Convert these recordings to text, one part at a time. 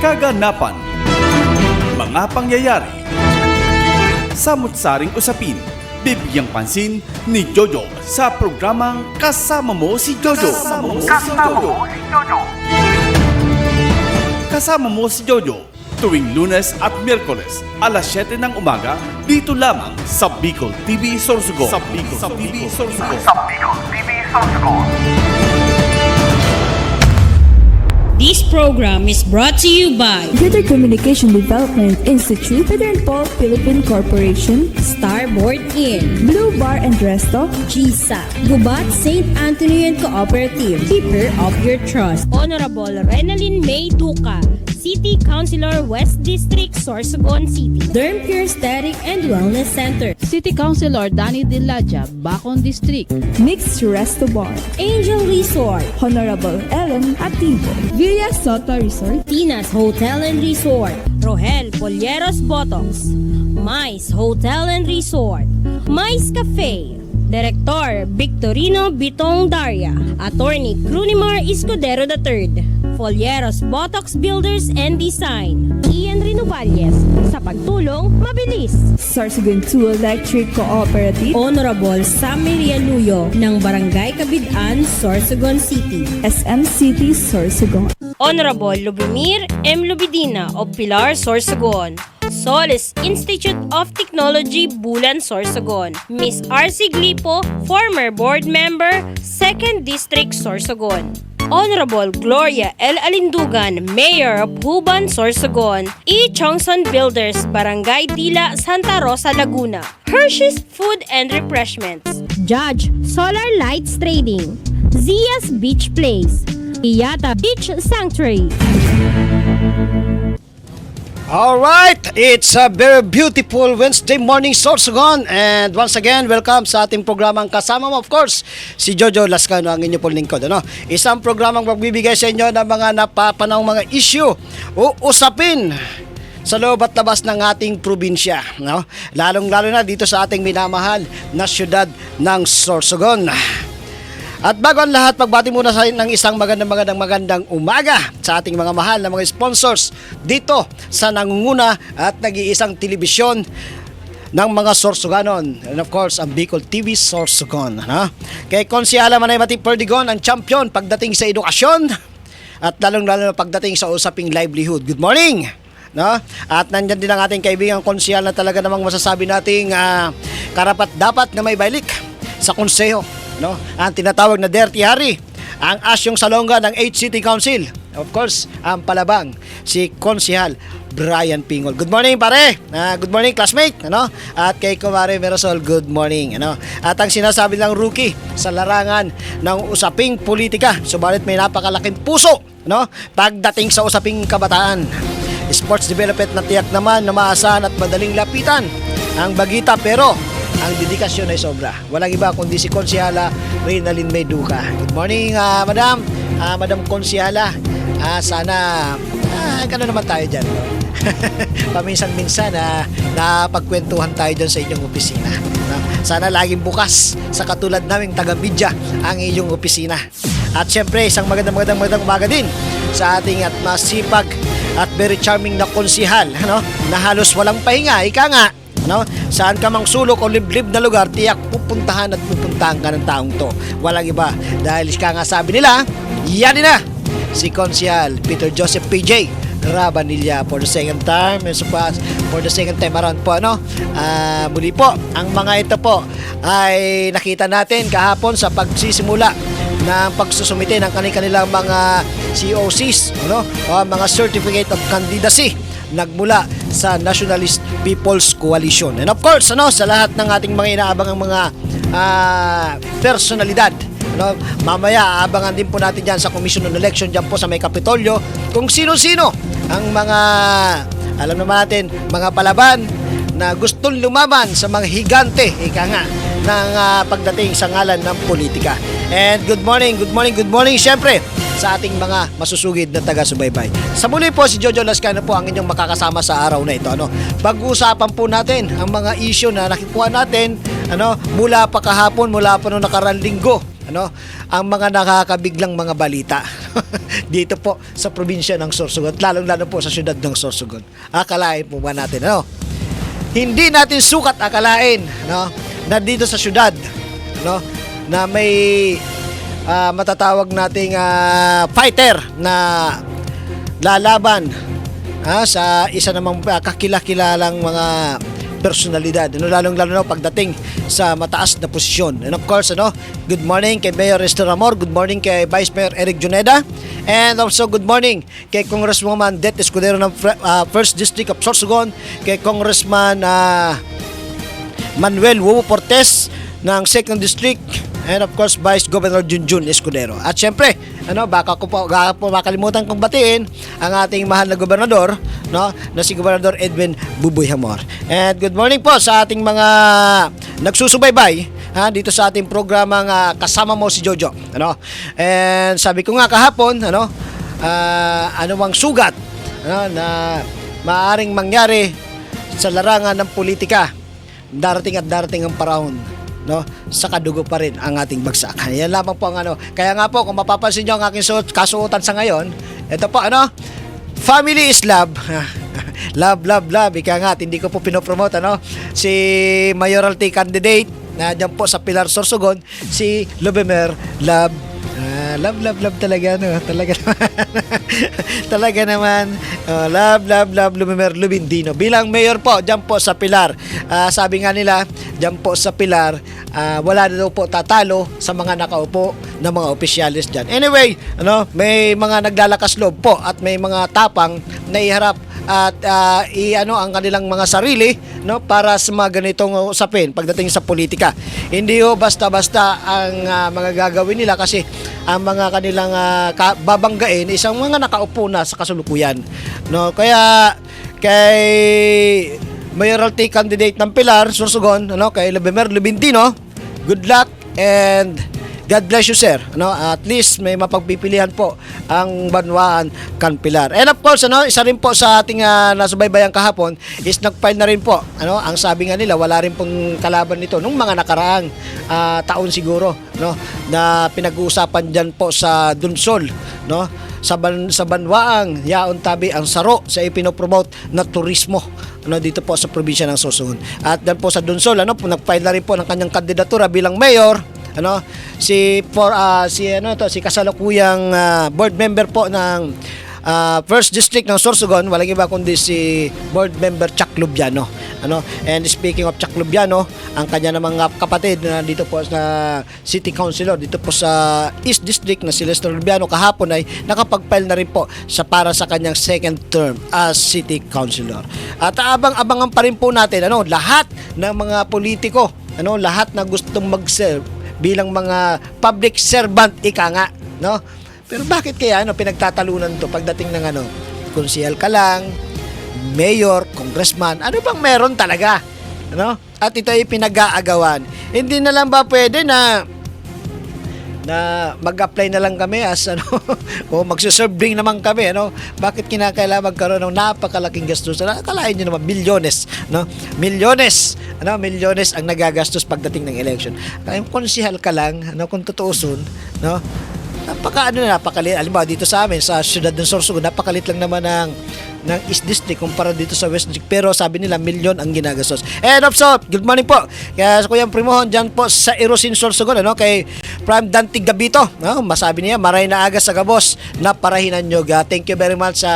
kaganapan, mga pangyayari, samut-saring usapin, bibigyang pansin ni Jojo sa programang Kasama Mo si Jojo. Kasama Mo si Jojo tuwing Lunes at Miyerkules alas 7 ng umaga dito lamang sa Bicol TV Sorsogon. This program is brought to you by Greater Communication Development Institute, Peter and Paul Philippine Corporation, Starboard Inn, Blue Bar and Resto, GSA, Gubat St. Anthony and Cooperative, Keeper of Your Trust, Honorable Renalyn May Duca, City Councilor West District, Sorsogon City, Dermpure Aesthetic and Wellness Center, City Councilor Danny Diladja, Bacon District, Mixed Resto Bar, Angel Resort, Honorable Ellen Ativo, Villa Sota Resort, Tina's Hotel and Resort, Rohel Polleros Botox, Mais Hotel and Resort, Mais Cafe, Director Victorino Bitong Daria, Attorney Crunimar Escudero III, Folleros Botox Builders and Design, Ian Renovalles, sa pagtulong mabilis. Sorsogon 2 Electric Cooperative, Honorable Sammy Rialuyo ng Barangay Kabidaan, Sorsogon City, SM City Sorsogon, Honorable Lubimir M. Lubidina of Pilar, Sorsogon, Solis Institute of Technology, Bulan, Sorsogon, Miss R.C. Glipo, former board member, 2nd District, Sorsogon, Honorable Gloria L. Alindugan, Mayor of Huban, Sorsogon, E. Chongson Builders, Barangay Dila, Santa Rosa, Laguna, Hershey's Food and Refreshments, Judge Solar Lights Trading, Zia's Beach Place, Iyata Beach Sanctuary. Alright, it's a very beautiful Wednesday morning, Sorsogon. And once again, welcome sa ating programang Kasama Mo, of course, si Jojo Lascano, ang inyo pong lingkod. Isang programang magbibigay sa inyo ng mga napapanahong mga issue o usapin sa loob at labas ng ating probinsya. Lalong-lalo na dito sa ating minamahal na syudad ng Sorsogon. At bago ang lahat, pagbati muna sa ng isang magandang umaga sa ating mga mahal na mga sponsors dito sa nangunguna at nag-iisang telebisyon ng mga Sorsoganon. And of course, ang Bicol TV Sorsogon. Kay Konsyala Manay-Mati Perdigon, ang champion pagdating sa edukasyon at lalong-lalo na pagdating sa usaping livelihood. Good morning! At nandyan din ang ating kaibigang konsyal na talaga namang masasabi nating karapat dapat na may balik sa konseho. Ang tinatawag na Dirty Harry, ang asyong salonga ng 8 City Council. Of course, ang palabang, si Konsehal Brian Pingol. Good morning, pare. Good morning, classmate. At kay Kumare Merosol, good morning. At ang sinasabi lang rookie sa larangan ng usaping politika, subalit may napakalaking puso pagdating sa usaping kabataan. Sports development na tiyak naman na maasahan at madaling lapitan ang bagita, pero ang dedikasyon ay sobra. Walang iba kundi si Konsyala Renalyn May Duca. Good morning, Madam. Madam Konsyala. Sana gano'n naman tayo dyan. Paminsan-minsan napagkwentuhan tayo dyan sa inyong opisina. Sana laging bukas sa katulad naming taga-media ang inyong opisina. At syempre, isang magandang umaga din sa ating at masipag at very charming na konsihal na halos walang pahinga. Ika nga, saan ka mang sulok o liblib na lugar, tiyak pupuntahan at pupuntahan ka ng taong to. Walang iba. Dahil nga sabi nila, yan na si Konsehal Peter Joseph PJ Rabanilla for the second time. For the second time around po. Muli po, ang mga ito po ay nakita natin kahapon sa pagsisimula ng pagsusumite ng kanilang mga COCs o mga Certificate of Candidacy nagmula sa Nationalist People's Coalition. And of course, sa lahat ng ating mga inaabangang mga personalidad, mamaya aabangan din po natin dyan sa Commission on Election dyan po sa may Kapitolyo kung sino-sino ang mga, alam naman natin, mga palaban na gustong lumaban sa mga higante, ng pagdating sa ngalan ng politika. And good morning, syempre sa ating mga masusugid na taga-subaybay. Sa muli po, si Jojo Lascano po ang inyong makakasama sa araw na ito. Pag-uusapan po natin ang mga issue na nakikuha natin mula pa kahapon, mula pa noong nakarang linggo. ano, ang mga nakakabiglang mga balita dito po sa probinsya ng Sorsogon, lalong-lalo po sa syudad ng Sorsogon. Akalain po ba natin, ano? Hindi natin sukat akalain, no, na dito sa syudad, no, na may matatawag nating fighter na lalaban sa isa namang kakilakilalang mga personalidad, ano, lalong-lalo na pagdating sa mataas na posisyon. And of course, ano, good morning kay Mayor Esther Amor, good morning kay Vice Mayor Eric Juneda, and also good morning kay Congresswoman Det Escudero ng 1st District of Sorsogon, kay Congressman Manuel Wowo Portes ng 2nd District, and of course Vice Governor Junjun Escudero. At syempre, ano, baka po makalimutan kong batiin ang ating mahal na gobernador, no, na si Gobernador Edwin Buboy Hamor. And good morning po sa ating mga nagsusubaybay dito sa ating programang Kasama Mo si Jojo, ano. And sabi ko nga kahapon, ano, anumang sugat, ano, na maaaring mangyari sa larangan ng politika, darating ang panahon, no, sa kadugo pa rin ang ating bagsak. Yan lamang po ang ano. Kaya nga po, kung mapapansin nyo ang aking kasuotan sa ngayon, ito po, ano, family is love. Love, love, love. Ika nga, hindi ko po pinopromote, ano, si mayoralty candidate na dyan po sa Pilar Sorsogon, si Lubemer Love. Love, love, love talaga, no? Talaga naman. Talaga naman. Love, love, love, Lumimer Lubindino. Bilang mayor po, dyan po sa Pilar. Sabi nga nila, dyan po sa Pilar, wala na daw po tatalo sa mga nakaupo na mga opisyalis dyan. Anyway, ano, may mga naglalakas loob po at may mga tapang na iharap at i-ano ang kanilang mga sarili, no, para sa mga ganitong usapin pagdating sa politika. Hindi ho basta-basta ang mga gagawin nila, kasi ang mga kanilang babanggain isang mga nakaupo na sa kasulukuyan, no. Kaya kay mayoralty candidate ng Pilar Sorsogon, ano, kay Lubemer Lubindino, good luck and God bless you, sir. Ano, at least may mapagpipilian po ang Banwaan kan Pilar. And of course, ano, isa rin po sa ating nasubaybayan kahapon is nag-file na rin po. Ano, ang sabi nga nila, wala rin pong kalaban nito nung mga nakaraang taon siguro, no, na pinag-uusapan diyan po sa Dunsol, no, sa Banwaang Yaon Tabi ang saro sa ipinopromote na turismo, ano, dito po sa probinsya ng Sorsogon. At dan po sa Dunsol, ano, nag-file na rin po ng kanyang kandidatura bilang mayor, ano, si kasalukuyang board member po ng 1st District ng Sorsogon, walang iba kundi si board member Chuck Lubiano, ano. And speaking of Chuck Lubiano, ang kanya namang kapatid na dito po na city councilor dito po sa East District na si Lester Lubiano, kahapon ay nakapag-file na rin po para sa kanyang 2nd term as city councilor. At abang-abangan pa rin po natin, ano, lahat ng mga politiko, ano, lahat na gustong mag-serve bilang mga public servant, ika nga, no? Pero bakit kaya, ano, pinagtatalunan to pagdating ng, ano, konsehal ka lang, mayor, congressman, ano bang meron talaga, ano? At ito ay pinag-aagawan. Hindi na lang ba pwede na mag-apply na lang kami as, ano, o magsuserve ring naman kami, ano? Bakit kinakailangan magkaroon ng napakalaking gastos? Akalain nyo naman, milyones, no? Milyones, ano? Milyones ang nagagastos pagdating ng election. Kaya konsehal ka lang, ano, kung tutuusin, no? Napakalit. Alimbawa dito sa amin sa siyudad ng Sorsogon, napakalit lang naman ng East District kumpara dito sa West District, pero sabi nila milyon ang ginagastos. And also, good morning po kaya sa Kuyang Primohon dyan po sa Erosin Sorsogon, ano, kay Prime Dante Gabito, no? Masabi niya, maray na aga sa gabos na parahinan nyo ga. Thank you very much sa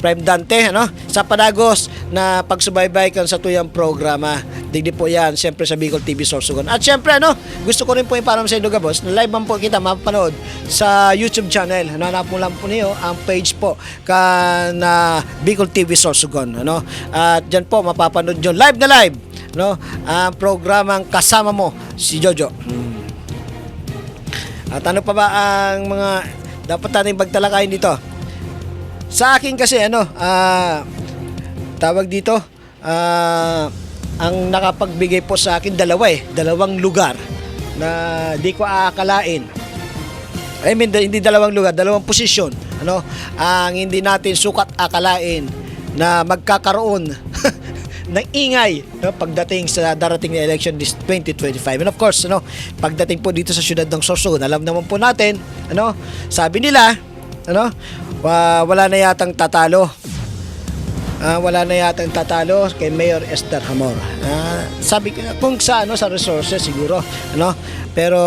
Prime Dante, ano, sa panagos na pagsubaybay kan sa tuyang programa. Digdi po yan, siyempre sa Bicol TV Sorsogon. At siyempre, ano, gusto ko rin po iparam sa inyo gabos, na live man po kita mapanood sa YouTube channel. Hanap mo lang po niyo ang page po na Bicol TV Sorsogon, ano. At diyan po mapapanood niyo live na live, no, ang programang Kasama Mo si Jojo. At ano pa ba ang mga dapat nating pagtalakayin dito? Sa akin kasi, ano, tawag dito, ang nakapagbigay po sa akin dalawang lugar na di ko aakalain. I mean, hindi dalawang lugar, dalawang posisyon, ano, ang hindi natin sukat akalain na magkakaroon ng ingay, no, pagdating sa darating na election this 2025. And of course, ano, pagdating po dito sa siyudad ng Sorsogon, alam naman po natin, ano, sabi nila, ano, wala na yatang tatalo. Wala na yatang tatalo kay Mayor Esther Hamor. Sabi ko kung sa ano, sa resources siguro, ano, pero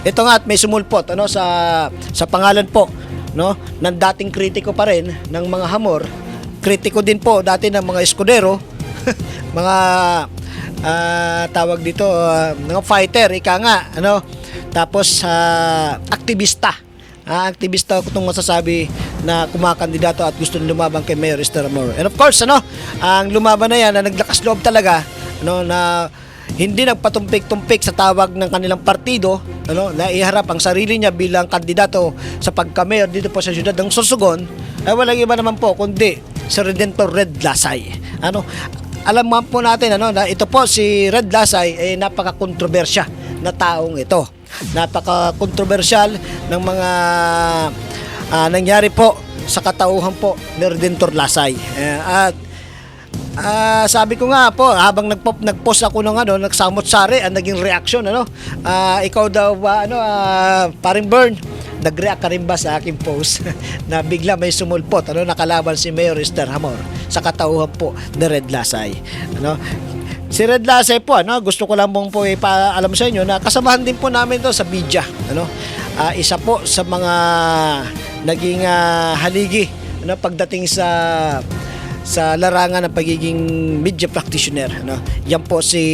ito nga at may sumulpot, ano, sa pangalan po, no, ng dating kritiko pa rin ng mga Hamor, kritiko din po dati ng mga Escudero, mga tawag dito, mga fighter, ika nga, ano, tapos aktivista. Aktivista ko itong masasabi na kumakandidato at gusto lumaban kay Mayor Esther Hamor. And of course, ano, ang lumaban na yan na naglakas loob talaga, ano, na hindi nagpatumpik-tumpik sa tawag ng kanilang partido, ano, na iharap ang sarili niya bilang kandidato sa pagka-mayor dito po sa siyudad ng Sorsogon, ay walang iba naman po kundi si Redentor Red Lasay. Ano, alam mo po natin, ano, na ito po si Red Lasay ay napaka-kontrobersya na taong ito. Napaka-kontrobersyal ng mga nangyari po sa katauhan po ni Redentor Lasay. At sabi ko nga po, habang nagpost ako ng ano, nagsamot-sari ang naging reaction, ano, ikaw daw ba, ano, paring Bern, nag-react ka rin ba sa aking post na bigla may sumulpot, ano, nakalaban si Mayor Esther Hamor sa katauhan po ni Red Lasay, ano. Si Red Lasay po, ano, gusto ko lang po ipaalam sa inyo na kasamahan din po namin to sa media, ano. Isa po sa mga naging haligi, ano, pagdating sa larangan ng pagiging media practitioner, ano. Yan po si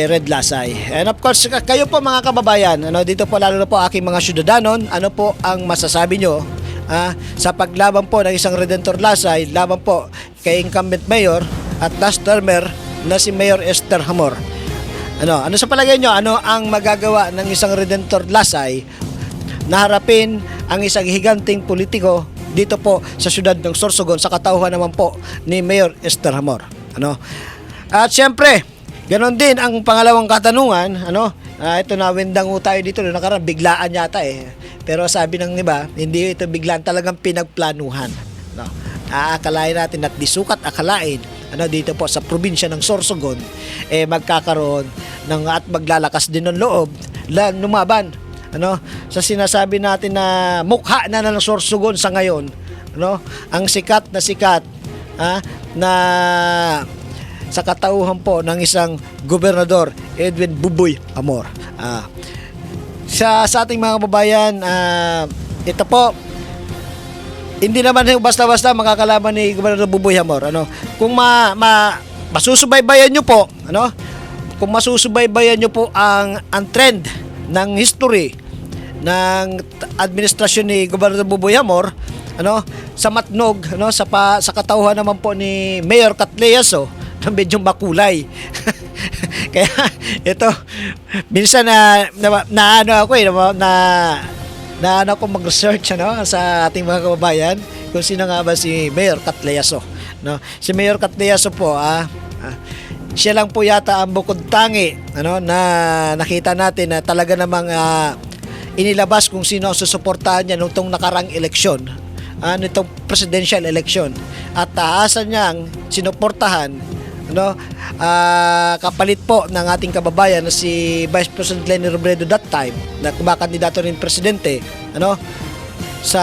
Red Lasay. And of course, kayo po mga kababayan, ano, dito po lalo na po aking mga syudadanon, ano po ang masasabi nyo sa paglaban po ng isang Redentor Lasay, laban po kay incumbent mayor at last termer na si Mayor Esther Hamor. Ano sa palagay nyo, ano ang magagawa ng isang Redentor Lasay na harapin ang isang higanting politiko dito po sa siyudad ng Sorsogon sa katauhan naman po ni Mayor Esther Hamor, ano? At syempre, ganon din ang pangalawang katanungan, ano? Ito na windang tayo dito noong nakaraan, biglaan yata eh. Pero sabi ng iba, hindi ito biglaan, talagang pinagplanuhan, no? Aakalain natin at disukat akalain, ano, dito po sa probinsya ng Sorsogon magkakaroon ng at maglalakas din ng loob lumaban, ano, sa sinasabi natin na mukha na ng Sorsogon sa ngayon, ano, ang sikat na sa katauhan po ng isang gobernador, Edwin Buboy Hamor. Sa ating mga kababayan, ito po, hindi naman basta-basta makakalaban ni Gobernador Buboy Hamor, ano. Kung masusubaybayan nyo po, ano, kung masusubaybayan nyo po ang trend ng history ng administrasyon ni Gobernador Buboy Hamor, ano, sa matnog, ano, sa katauhan naman po ni Mayor Catleaso, na medyo makulay. Kaya ito, minsan na ano ako na ako mag-research, ano, sa ating mga kababayan kung sino nga ba si Mayor Catleaso, no. Si Mayor Catleaso po, siya lang po yata ang bukod tangi, ano, na nakita natin na talaga namang inilabas kung sino ang susuportahan niya nung nakarang eleksyon, nitong presidential election, at taasan niyang sinuportahan, ano, kapalit po ng ating kababayan na si Vice President Leni Robredo that time, na kumakandidato rin presidente, ano, sa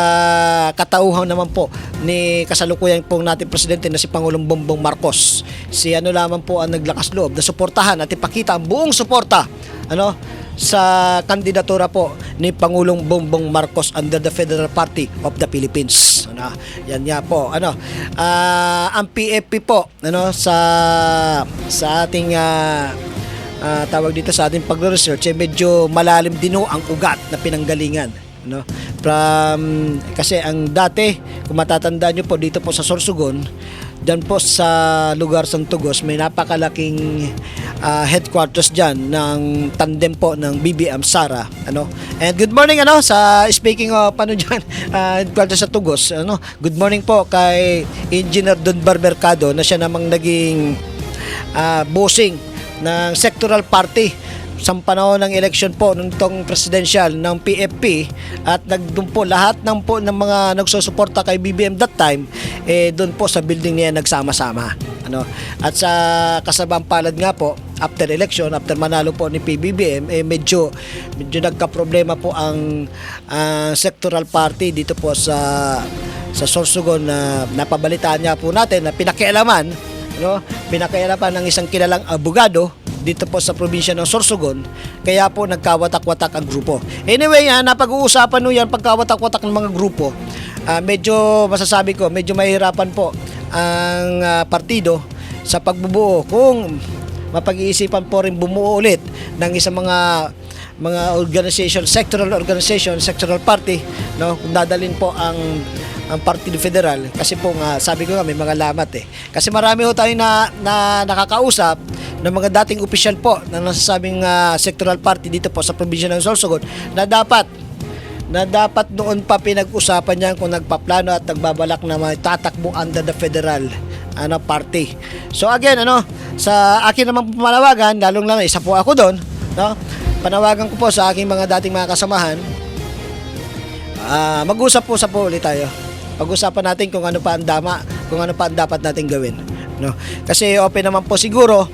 katauhan naman po ni kasalukuyan pong nating presidente na si Pangulong Bongbong Marcos. Si ano lamang po ang naglakas loob na suportahan at ipakita ang buong suporta, ano, sa kandidatura po ni Pangulong Bongbong Marcos under the Federal Party of the Philippines. Ano, yan nga po, ano, ang PFP po, ano, sa ating tawag dito sa ating pagre-research, medyo malalim din ang ugat na pinanggalingan, no, kasi ang dati, kung matatandaan nyo po dito po sa Sorsogon, dyan po sa lugar San Tugos, may napakalaking headquarters dyan ng tandem po ng BBM Sara, ano. And good morning, ano, sa speaking of ano dyan, headquarters sa Tugos, ano, good morning po kay Engineer Don Barbercado na siya namang naging bossing ng sectoral party sa panahon ng election po nitong presidential ng PFP, at nagdun po lahat ng mga nagsusuporta kay BBM that time doon po sa building niya nagsama-sama. At sa kasabang palad nga po, after election, after manalo po ni PBBM, medyo nagka-problema po ang sectoral party dito po sa Sorsogon na napabalitaan niya po natin na pinakialaman ng isang kilalang abogado dito po sa probinsya ng Sorsogon, kaya po nagkawatak-watak ang grupo. Anyway, napag-uusapan yan pagkawatak-watak ng mga grupo. Medyo masasabi ko, medyo mahirapan po ang partido sa pagbubuo kung mapag-iisipan po rin bumuo ulit ng isang mga organization, sectoral party, kung dadalhin po ang Partido Federal, kasi po nga sabi ko nga may mga lamat kasi marami ho tayo na nakakausap ng mga dating opisyal po na nasasabing sectoral party dito po sa probinsya ng Sorsogon na dapat noon pa pinag-usapan niyan kung nagpaplano at nagbabalak na tatakbo under the federal party. So again, sa akin naman panawagan, lalong isa po ako doon, panawagan ko po sa aking mga dating mga kasamahan, mag-usap po ulit tayo. Pag-usapan natin kung ano pa ang dapat natin gawin, Kasi open naman po siguro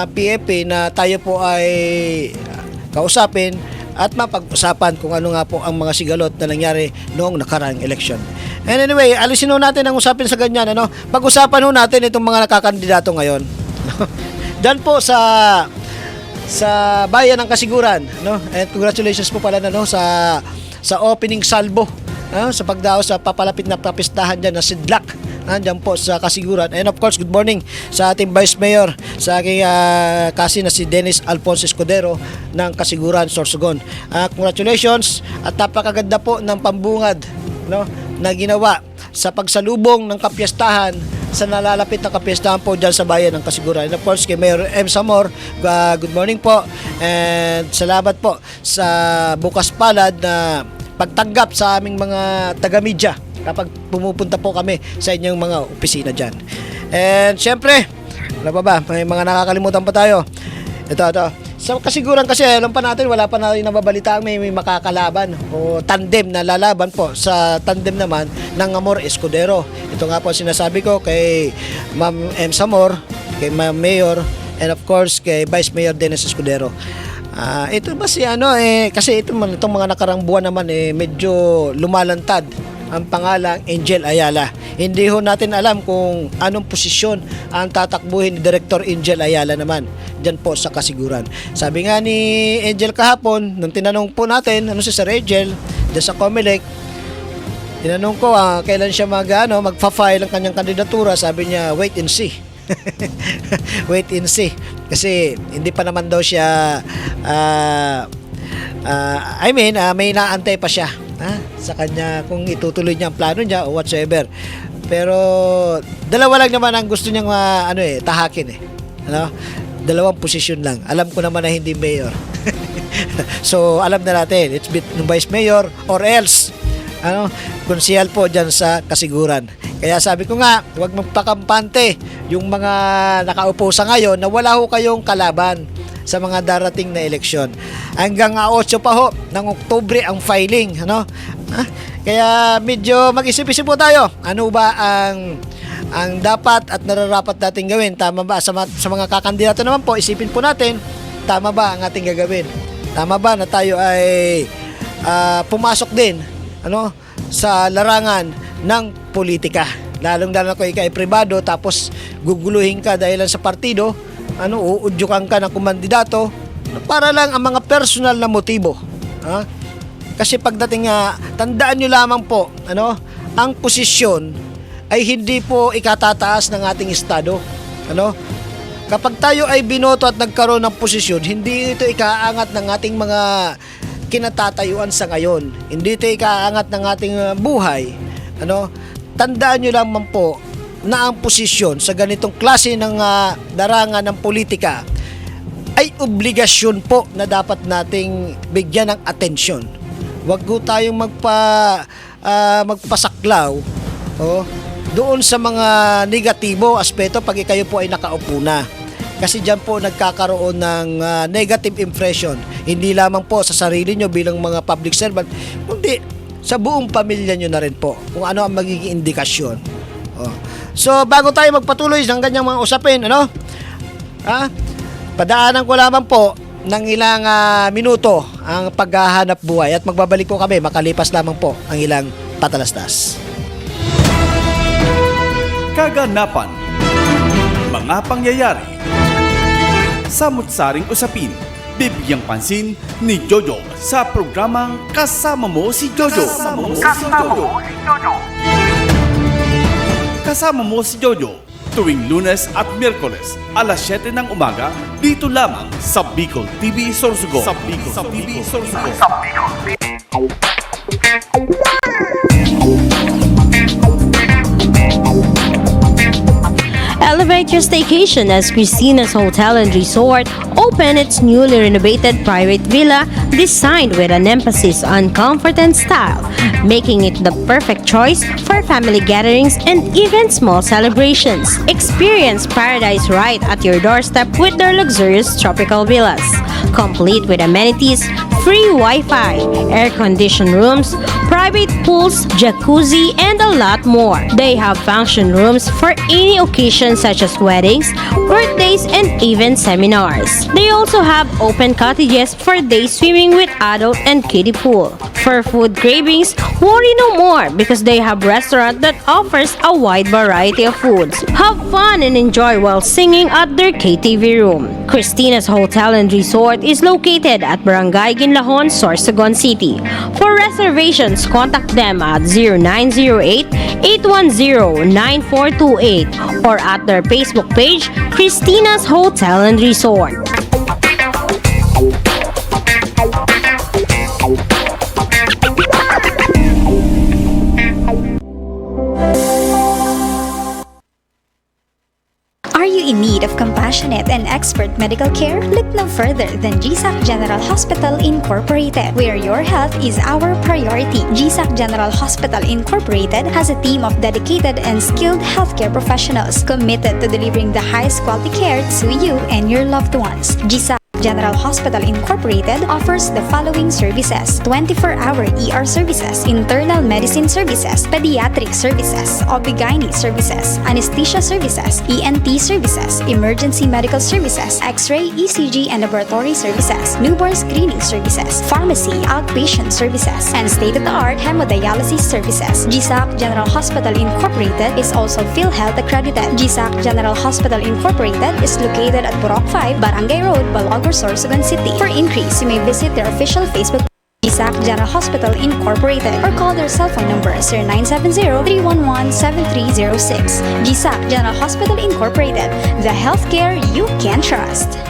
PFP na tayo po ay kausapin at mapag-usapan kung ano nga po ang mga sigalot na nangyari noong nakaraang election. And anyway, alisin natin ang usapin sa ganyan, Pag-usapan natin itong mga nakakandidato ngayon. Diyan po sa bayan ng Kasiguran, And congratulations po pala sa opening salvo, sa pagdaos sa papalapit na papistahan diyan na Sidlak, diyan po sa Kasiguran. And of course, good morning sa ating Vice Mayor, sa aking kasi na si Dennis Alfonso Escudero ng Kasiguran, Sorsogon. Congratulations at napakaganda po ng pambungad, na ginawa sa pagsalubong ng kapiyastahan sa nalalapit na kapiyastahan po dyan sa bayan ng Kasiguran. And of course, kay Mayor M. Samor, good morning po and salamat po sa bukas palad na pagtanggap sa aming mga taga-media kapag pumupunta po kami sa inyong mga opisina dyan. And syempre, ano pa ba? May mga nakakalimutan pa tayo. Ito. Sa Kasiguran kasi, alam pa natin, wala pa natin nababalita may makakalaban o tandem na lalaban po sa tandem naman ng Amor Escudero. Ito nga po sinasabi ko kay Ma'am M. Samor, kay Ma'am Mayor, and of course kay Vice Mayor Dennis Escudero. Ito ba kasi itong mga nakarang buwan naman medyo lumalantad ang pangalang Angel Ayala. Hindi ho natin alam kung anong posisyon ang tatakbuhin ni Director Angel Ayala naman dyan po sa Kasiguran. Sabi nga ni Angel kahapon, nung tinanong po natin si Sir Angel dyan sa Comelec, tinanong ko kailan siya magfa-file ang kanyang kandidatura. Sabi niya, wait and see. Wait and see. Kasi hindi pa naman daw siya may inaantay pa siya sa kanya kung itutuloy niya ang plano niya o whatsoever. Pero dalawa lang naman ang gusto niyang tahakin dalawang posisyon lang. Alam ko naman na hindi mayor. So alam na natin, it's between vice mayor or else konsehal po dyan sa Kasiguran. Kaya sabi ko nga, huwag magpakampante yung mga nakaupo sa ngayon na wala ho kayong kalaban sa mga darating na eleksyon. Hanggang 8 pa ho ng Oktubre ang filing, Kaya medyo mag-isip-isip po tayo. Ano ba ang dapat at nararapat natin gawin? Tama ba sa mga kakandidato naman po, isipin po natin, tama ba ang ating gagawin? Tama ba na tayo ay pumasok din sa larangan ng politika? Lalong-lalo ko ikaw ay pribado tapos guguluhin ka dahil sa partido, uudyukan ka ng kumandidato para lang ang mga personal na motibo. Kasi pagdating tandaan nyo lamang po, ang posisyon ay hindi po ikatataas ng ating estado. Kapag tayo ay binoto at nagkaroon ng posisyon, hindi ito ikaangat ng ating mga kinatatayuan sa ngayon. Hindi ito ikaangat ng ating buhay. Tandaan nyo lamang po na ang posisyon sa ganitong klase ng larangan ng politika ay obligasyon po na dapat nating bigyan ng atensyon. Huwag po tayong magpasaklaw doon sa mga negatibo aspeto pag kayo po ay nakaupo na. Kasi dyan po nagkakaroon ng negative impression. Hindi lamang po sa sarili nyo bilang mga public servant, kundi sa buong pamilya nyo na rin po kung ano ang magiging indikasyon. Oh. So, bago tayo magpatuloy ng ganyang mga usapin, padaanan ko lamang po ng ilang minuto ang paghahanap buhay at magbabalik po kami makalipas lamang po ang ilang patalastas. Kaganapan, mga pangyayari, samut-saring usapin, bibigyang pansin ni Jojo sa programang Kasama Mo si Jojo. Kasama Mo si Jojo tuwing Lunes at Miyerkules alas 7 ng umaga dito lamang sa Bicol TV Sorsogon. Elevate your staycation as Christina's Hotel and Resort opened its newly renovated private villa designed with an emphasis on comfort and style, making it the perfect choice for family gatherings and even small celebrations. Experience paradise right at your doorstep with their luxurious tropical villas, complete with amenities, free Wi-Fi, air-conditioned rooms, private pools, jacuzzi, and a lot more. They have function rooms for any occasion such as weddings, birthdays, and even seminars. They also have open cottages for day swimming with adult and kiddie pool. For food cravings, worry no more because they have restaurant that offers a wide variety of foods. Have fun and enjoy while singing at their KTV room. Christina's Hotel and Resort is located at Barangay Ginlahon, Sorsogon City. For reservations, contact them at 0908-810-9428 or at their Facebook page, Christina's Hotel and Resort. Are you in need of compassionate and expert medical care? Look no further than GSAC General Hospital Incorporated, where your health is our priority. GSAC General Hospital Incorporated has a team of dedicated and skilled healthcare professionals committed to delivering the highest quality care to you and your loved ones. GSAC General Hospital Incorporated offers the following services: 24-hour ER services, internal medicine services, pediatric services, OB/GYN services, anesthesia services, ENT services, emergency medical services, X-ray, ECG, and laboratory services, newborn screening services, pharmacy, outpatient services, and state-of-the-art hemodialysis services. GSAC General Hospital Incorporated is also PhilHealth accredited. GSAC General Hospital Incorporated is located at Burok 5, Barangay Road, Balagor, Sorsogon City. For inquiries, you may visit their official Facebook GSAC General Hospital Incorporated or call their cell phone number 0970-311-7306. GSAC General Hospital Incorporated, the healthcare you can trust.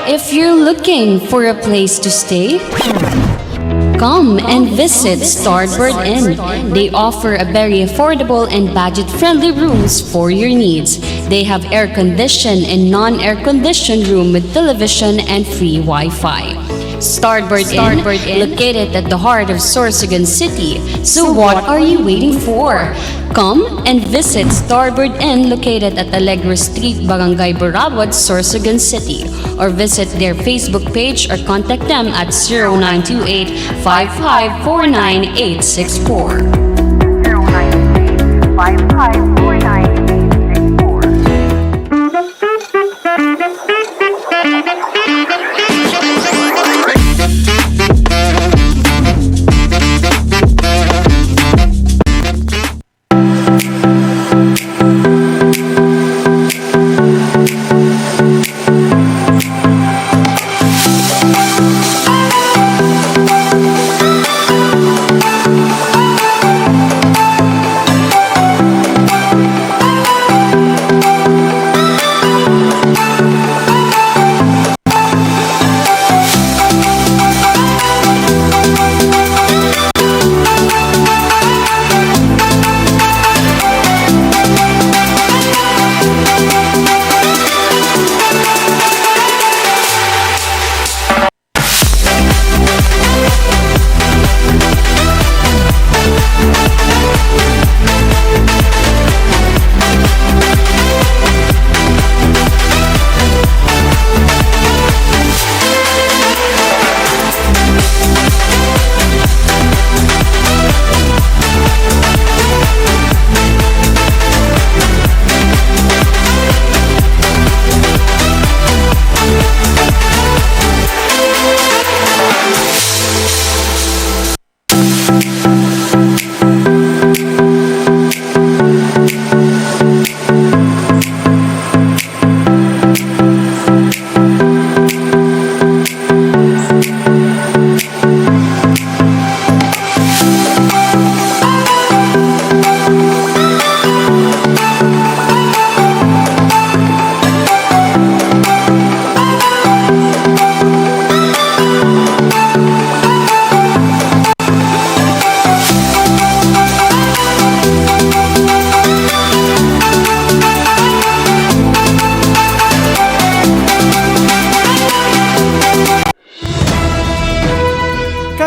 If you're looking for a place to stay, come and visit Starboard Inn. They offer a very affordable and budget-friendly rooms for your needs. They have air-conditioned and non-air-conditioned room with television and free Wi-Fi. Starboard Inn, located at the heart of Sorsogon City. So what are you waiting for? Come and visit Starboard Inn located at Alegre Street, Barangay Burabod, Sorsogon City, or visit their Facebook page or contact them at 0928-5549864. 5549644.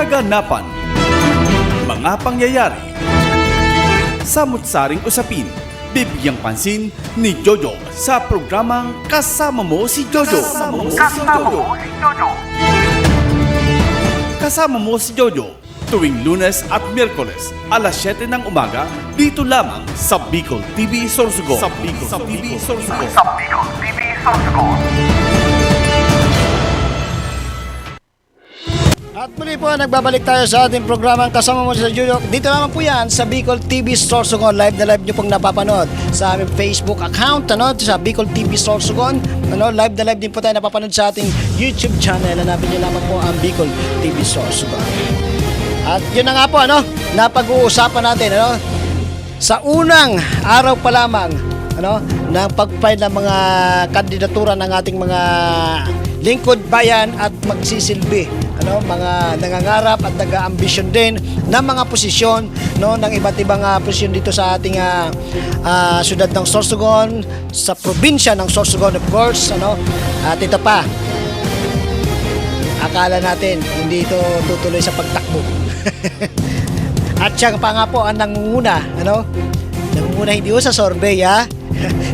kaganapan, mga pangyayari, samut-saring usapin, bibigyang pansin ni Jojo sa programang Kasama Mo si Jojo. Kasama Mo si Jojo tuwing Lunes at Miyerkules alas 7 ng umaga dito lamang sa Bicol TV Sorsogon. At muli po, nagbabalik tayo sa ating programang Kasama Mo sa Jojo. Dito naman po yan sa Bicol TV Sorsogon. Live na live nyo pong napapanood sa aming Facebook account, sa Bicol TV Sorsogon. Live na live din po tayo napapanood sa ating YouTube channel. Hanapin nyo lamang po ang Bicol TV Sorsogon. At yun na nga po, napag-uusapan natin, sa unang araw pa lamang, ng pag-file ng mga kandidatura ng ating mga lingkod bayan at magsisilbi, mga nangangarap at nag-aambisyon din ng mga posisyon, ng iba't ibang posisyon dito sa ating syudad ng Sorsogon, sa probinsya ng Sorsogon, of course, at ito pa, akala natin hindi ito tutuloy sa pagtakbo. At siya pa nga po ang nangunguna, nangunguna hindi sa survey,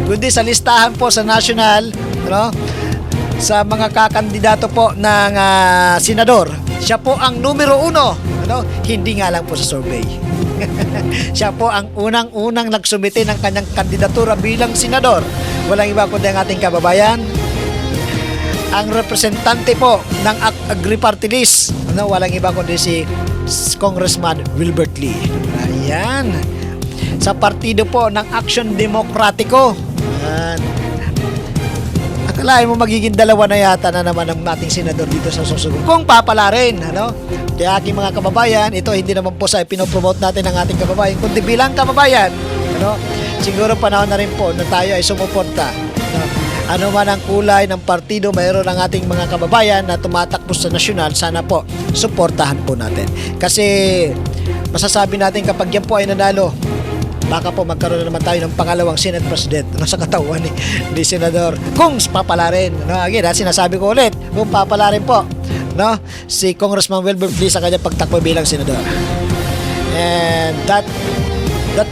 kundi sa listahan po sa national, sa mga kakandidato po ng senador. Siya po ang numero 1, hindi nga lang po sa survey. Siya po ang unang-unang nagsumite ng kanyang kandidatura bilang senador. Walang iba kundi ang ating kababayan, ang representante po ng Agri-Party List, walang iba kundi si Congressman Wilbert Lee. Ayan. Sa partido po ng Action Demokratiko. Akalain mo magiging dalawa na yata na naman ang ating senador dito sa Sorsogon. Kung papalarin, Kaya aking mga kababayan, ito hindi naman po sa pinopromote natin ang ating kababayan, kundi bilang kababayan, siguro panahon na rin po na tayo ay sumuporta. Ano man ang kulay ng partido, mayroon ang ating mga kababayan na tumatakbo sa nasyonal, sana po suportahan po natin. Kasi masasabi natin kapag yan po ay nanalo, baka po magkaroon na naman tayo ng pangalawang Senate President sa katawan ni Senador kung papalarin. Again, sinasabi ko ulit, kung papalarin po si Congressman Wilbert Lee sa kanyang pagtakbo bilang senador. And that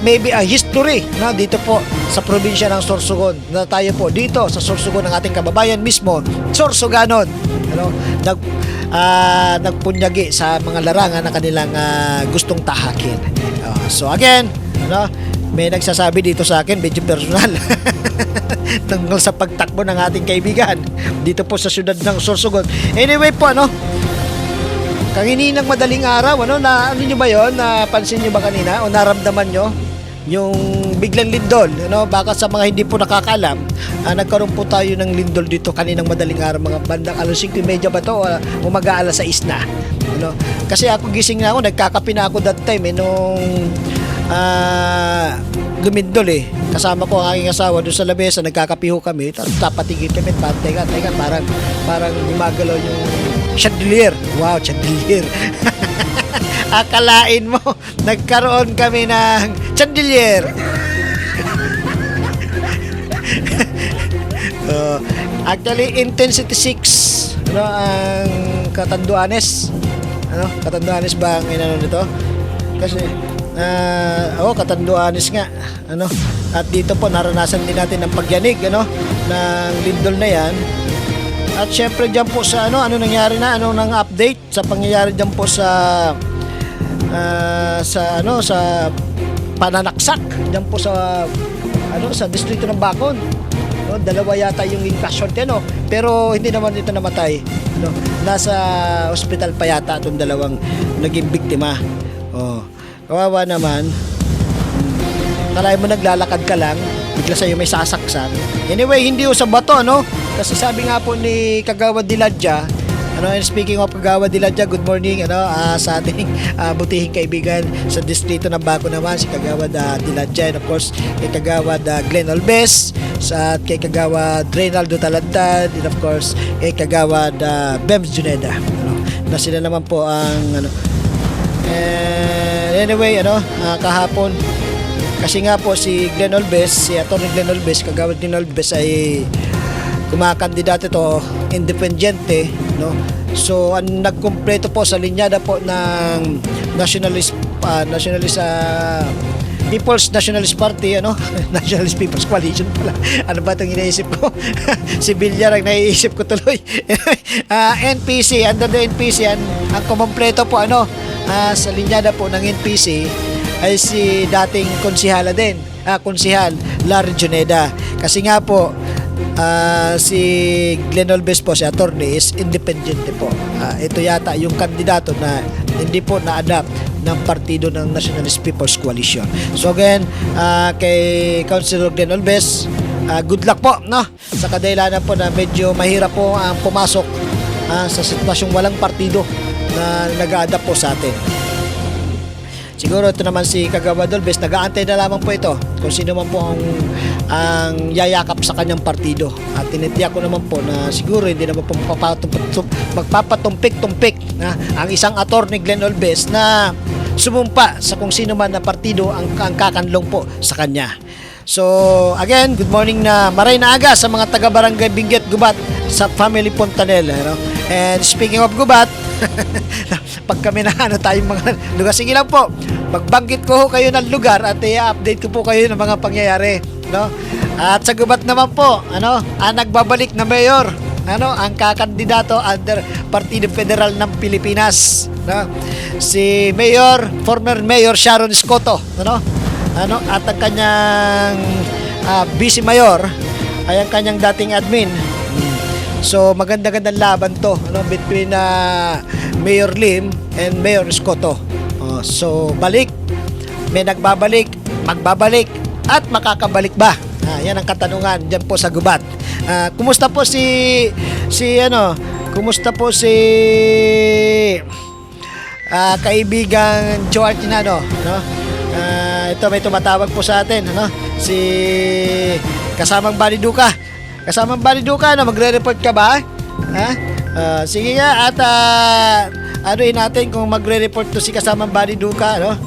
may be a history dito po sa probinsya ng Sorsogon, na tayo po dito sa Sorsogon ng ating kababayan mismo, Sorsoganon, nagpunyagi sa mga larangan na kanilang gustong tahakin. So again, may nagsasabi dito sa akin, medyo personal, tungkol sa pagtakbo ng ating kaibigan dito po sa syudad ng Sorsogon. Anyway po, kaninang madaling araw, na ano nyo ba yun? Napansin nyo ba kanina? O naramdaman nyo? Yung biglang lindol, baka sa mga hindi po nakakaalam, nagkaroon po tayo ng lindol dito kaninang madaling araw, mga bandang alas 5:30 ba to, umaga alas 6 na. Kasi ako gising na ako, nagkakape na ako that time, nung lumindol kasama ko ang aking asawa doon sa labesa, nagkakapiho kami, tapatigil kami, teka, parang gumagalaw yung chandelier. Wow, chandelier. Akalain mo, nagkaroon kami ng chandelier. Actually, intensity 6, ang Catanduanes. Catanduanes ba ang inano nito? Kasi Catanduanes nga, at dito po naranasan din natin ang pagyanig, ng lindol na yan. At syempre diyan po sa ano nangyari na, nang update sa pangyayari diyan po sa pananaksak diyan po sa sa distrito ng Bacon. Dalawa yata yung casualty, pero hindi naman ito namatay. Nasa ospital pa yata itong dalawang naging biktima. Kawawa naman. Kalahin mo naglalakad ka lang, bigla sa'yo may sasaksak. Anyway, hindi sa bato, Kasi sabi nga po ni Kagawad Diladja, and speaking of Kagawad Diladja, good morning, sa ating butihing kaibigan sa distrito ng Bacon naman, si Kagawad Diladja, and of course, kay Kagawad Glenn Olbes, at kay Kagawad Reynaldo Talantad, and of course, kay Kagawad Bems Juneda, na sila naman po ang, anyway, kahapon, kasi nga po si Glenn Olbes, si Atty. Glenn Olbes, Kagawad Glenn Olbes ay kumakandidato ito, independyente, no? So ang nagkumpleto po sa linyada po ng People's Nationalist Party, ano? Nationalist People's Coalition pala. Ano ba itong iniisip ko? Si Villar ang naiisip ko tuloy. NPC, under the NPC, ang kumpleto po, ano, sa linyada po ng NPC ay si dating konsihala din, konsihal Larry Juneda. Kasi nga po, si Glenn Olves po, si attorney, is independent po. Ito yata yung kandidato na hindi po na-adapt ng partido ng Nationalist People's Coalition. So again, kay Councilor Glenn Olves, good luck po, no? Sa kadahilanan po na medyo mahirap po ang pumasok sa sitwasyong walang partido na nag-a-adapt po sa atin. Siguro ito naman si Kagawad Olves, nag-aantay na lamang po ito kung sino man po ang yayakap sa kanyang partido. At tinitiyak ko naman po na siguro hindi naman po magpapatumpik-tumpik na ang isang attorney Glenn Olves na sumumpa sa kung sino man na partido ang kakanlong po sa kanya. So again, good morning na maray na aga sa mga taga-barangay Benguet, Gubat sa family Pontanel, ano? And speaking of Gubat, pag kami na tayong mga lugar, sige lang po, magbanggit ko kayo ng lugar at i-update ko po kayo ng mga pangyayari, no? At sa Gubat naman po, ano, ang nagbabalik na mayor, ano, ang kakandidato under Partido Federal ng Pilipinas, no? Si former Mayor Sharon Escoto, ano, at ang kanyang vice mayor ay ang kanyang dating admin. So maganda-gandang laban to, ano, between Mayor Lim and Mayor Escoto. So balik, may nagbabalik, magbabalik at makakabalik ba? Yan ang katanungan diyan po sa Gubat. Kumusta po kumusta po si kaibigan Joe Artinano, no? Ito may tumatawag po sa atin, ano? Si kasamang Baliduca. Kasamang Baliduca, no? Magre-report ka ba? Sige nga, at anuin natin kung magre-report to si kasamang Baliduca, no?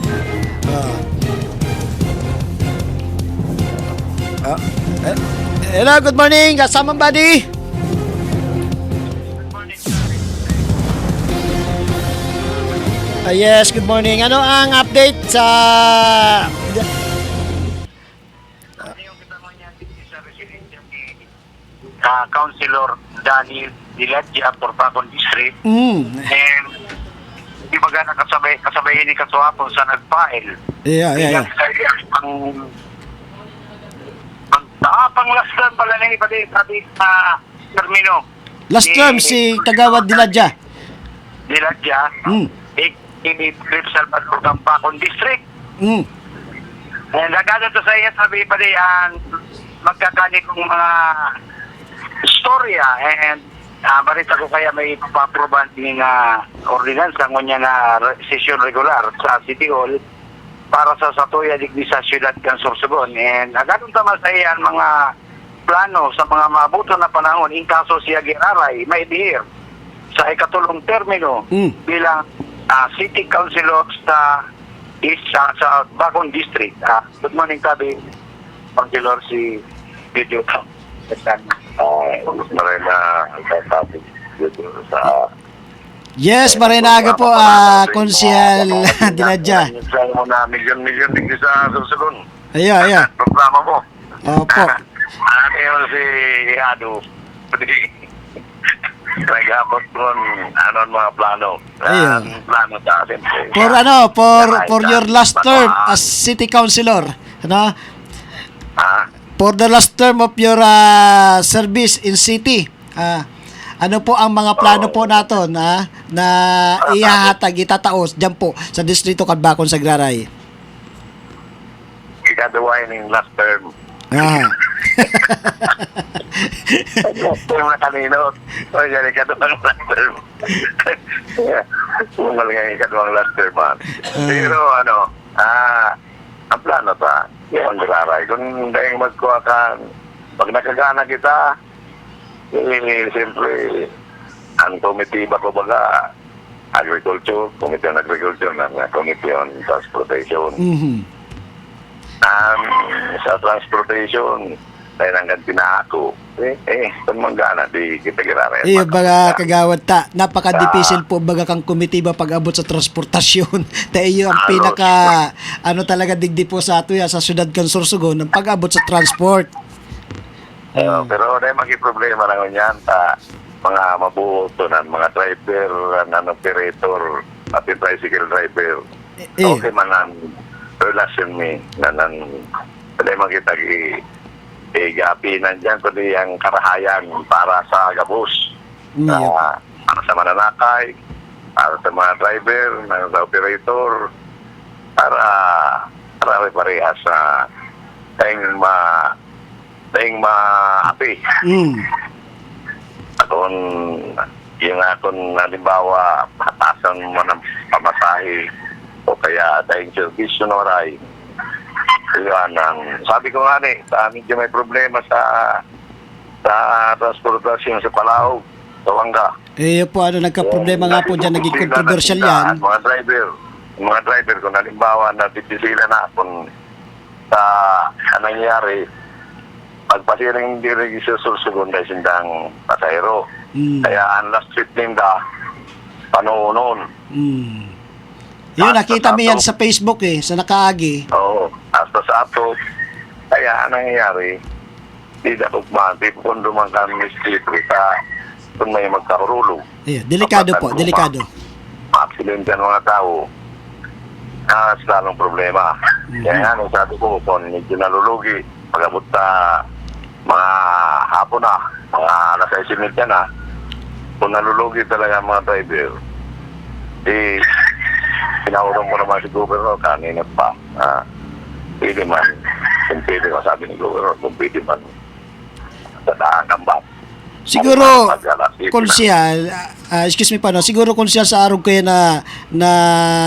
Hello, good morning, kasamang Bali. Yes, good morning. Ano ang update sa Councilor Danny Diladja for Pacon District. And di ba gana kasabayin ni Kasuapon sa nag-file. Yeah. Pang last term pala na ipati sabi sa termino. Last term si Kagawad Diladja. Diladja. Trip Salvador ng Pacon District. And nagkano to sa iya sabi pa di ang magkakani kong mga istorya and barita ko kaya may paproban ng ordinansa ngunya na session regular sa City Hall para sa Satuya digdi sa siyudad kan Sorsogon. And nagkano tama sa iya mga plano sa mga mabuto na panahon in kaso siya giraray may dihir sa ikatulong termino bilang City Councilor sa Bacon District. Good morning, Tabi. Councilor si Video Town. Marina Tabi sa Yes, Marinaga po, Konsihal Diladja. Sa na milyon-milyon digdi sa Sorsogon. Yeah. Programa mo. Opo. Ano si Ado? Nagapot nun, mga plano. Plano sa atin. For your last term as city councilor, ano? For the last term of your service in city, ano po ang mga plano po nato na ihahatag, itataos dyan po sa Distrito Calbacan, Sagraray? Ikaduwain yung last term. Yung kanino, yan ikaduwang last term. Mga ikaduwang last term. Pero ang plano ta, yung graray. Kung dahil magkuha ka, pag nakagana kita, siyempre, ang committee ba ko baga, agriculture, committee on agriculture, ng committee on transportation. Sa transportation, dahil hanggang pinako, kung manggana, di kita girara. Baga kagawad ta, napaka-difficile po baga kang komitiba pag-abot sa transportasyon. Tayo ang pinaka, talaga digdi po sa ato sa syudad kan Sorsogon, ang pag-abot sa transport. Pero dahil problema na ganyan, mga mabuotonan, mga driver, operator, at yung tricycle driver, okay man ang relasyon mi, dahil makita gapinan dyan, kundi ang karahayan para sa gabos, para sa mananakay, para sa mga driver, sa operator, para parehas sa tayong maapi. Akong, yung akong halimbawa, hatasan mo ng pamasahe o kaya tayong service oray. Sabi ko nga medyo may problema sa transportasyon sa Palao, sa Wangga. Po, nagka-problema nga po dyan, naging controversial yan. Mga driver kung halimbawa na sila na kung sa nangyari, pagpasiring diri sa Sorsogon dahil sindang pasahero. Kaya ang last trip ninda, panuunon. Yun, nakita mo yan sa Facebook sa nakaagi. Oo, hasta sa ato. Kaya ang nangyayari, di dakugman, di po kung duman kami street kung may magkahurulog. Delikado po, delikado. Ma-accident yan mga tao, lalong problema. Kaya sabi ko, kung medyo nalulugi, pag-abot na mga hapon na, mga alas 6:30 na, kung nalulugi talaga mga driver, pinahurong ko naman si Governor kanina pa. Pwede man, kung pwede ko sabi ni Governor, kung pwede man, sa daan ng bat. Siguro, konsyal, excuse me pa, siguro konsyal sa araw kayo na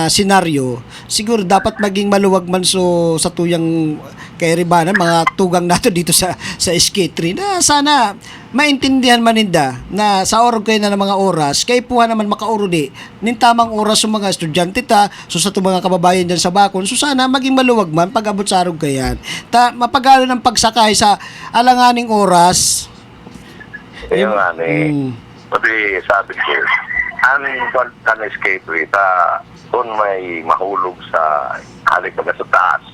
senaryo, siguro dapat maging maluwag man sa tuyang kay Ribanan, mga tugang nato dito sa SK3 na sana maintindihan maninda na sa araw kayo na ng mga oras, kay puha naman makaurudi nin tamang oras sa mga estudyante so sa mga kababayan dyan sa Bacon, so sana maging maluwag man pag-abot sa araw kayan. Mapagalo ng pagsakay sa alanganing oras. Yung pati sabi ko, ang escape rate, kung may mahulog sa halik na sa taas,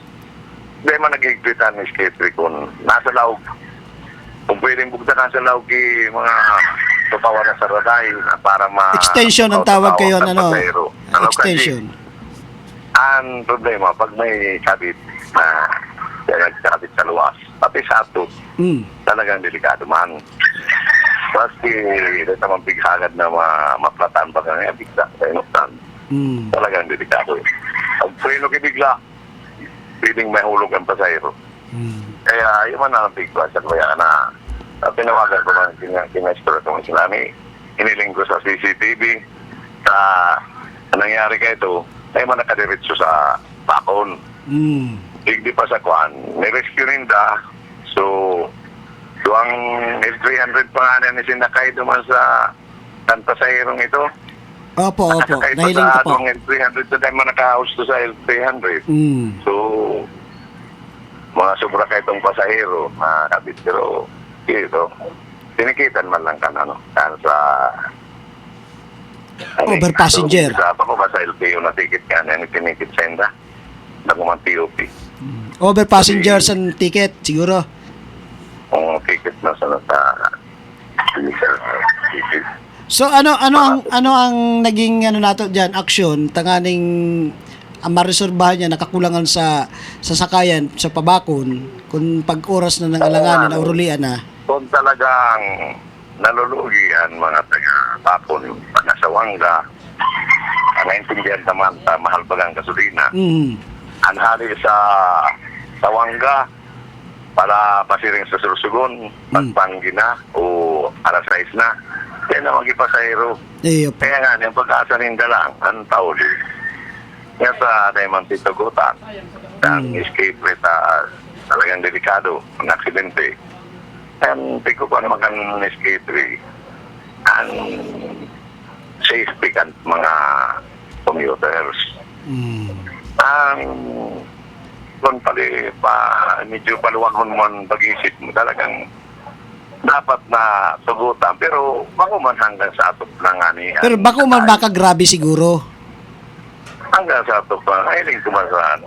hindi man nag-igpit ang escape rate kung nasa laog. Kung pwedeng bugtakan sa laog, mga tupawa na sa raday para extension ang tawag kayo, extension. Ang problema, pag may kabit na nagkabit sa luwas, pati sa ato, talagang delikado man. Pasti ito naman bighagad na maplatan pa ka nga bigla sa inuktan. Talagang delikado. Pag preno kibigla, pwedeng may hulog ang pasahero. Kaya yung man ang bigla sa kaya na pinawagan ko man kinestro itong islami. Iniling ko sa CCTV sa nangyari ka ito, ay man nakadiretso sa Bacon. Hindi pa sa Kwan. May rescue rin so ang L300 pa nga na sinakay duman sa pasahirong ito. Opo. Nahiling ko po. Ang L300 sa dahil nakahouse to sa L300. So, mga sobra kayo itong pasahero, mga kabit, pero ito, tinikitan man lang kan sa over passenger. Isa pa ko ba sa LTO na ticket ka na yung tinikit sa inda? Nakumang TOP. Over passengers ang ticket, siguro. Ticket na sa So ano ang naging nato diyan action tanganing ang mareserbahan niya nakakulangan sa sasakayan sa Pabakon kung pag oras na ng alanganin na urulian na. Kung talagang nalulugian mga taga Bacon pag nasa Wangga, naintindihan naman sa mahal bagang gasolina. Ang hali sa Wangga para pasiring sa Sorsogon, pagpanggi na o alas 6 na, kaya na mag-ipasahero. Kaya nga, yung pagkasa ninda lang, ang taon. Kaya sa Diamond Titugutan, ang escape rate talagang delikado, ang aksidente. And pico ko naman ang escape rate, ang safety kan mga commuters. kung pali pa medyo paluwangon mo ang pag-isip mo, talagang dapat na sugutan. Pero bako man hanggang sa atop lang ani. Pero bako man baka grabe siguro. Hanggang sa atop pa, nahiling ko man sa ano.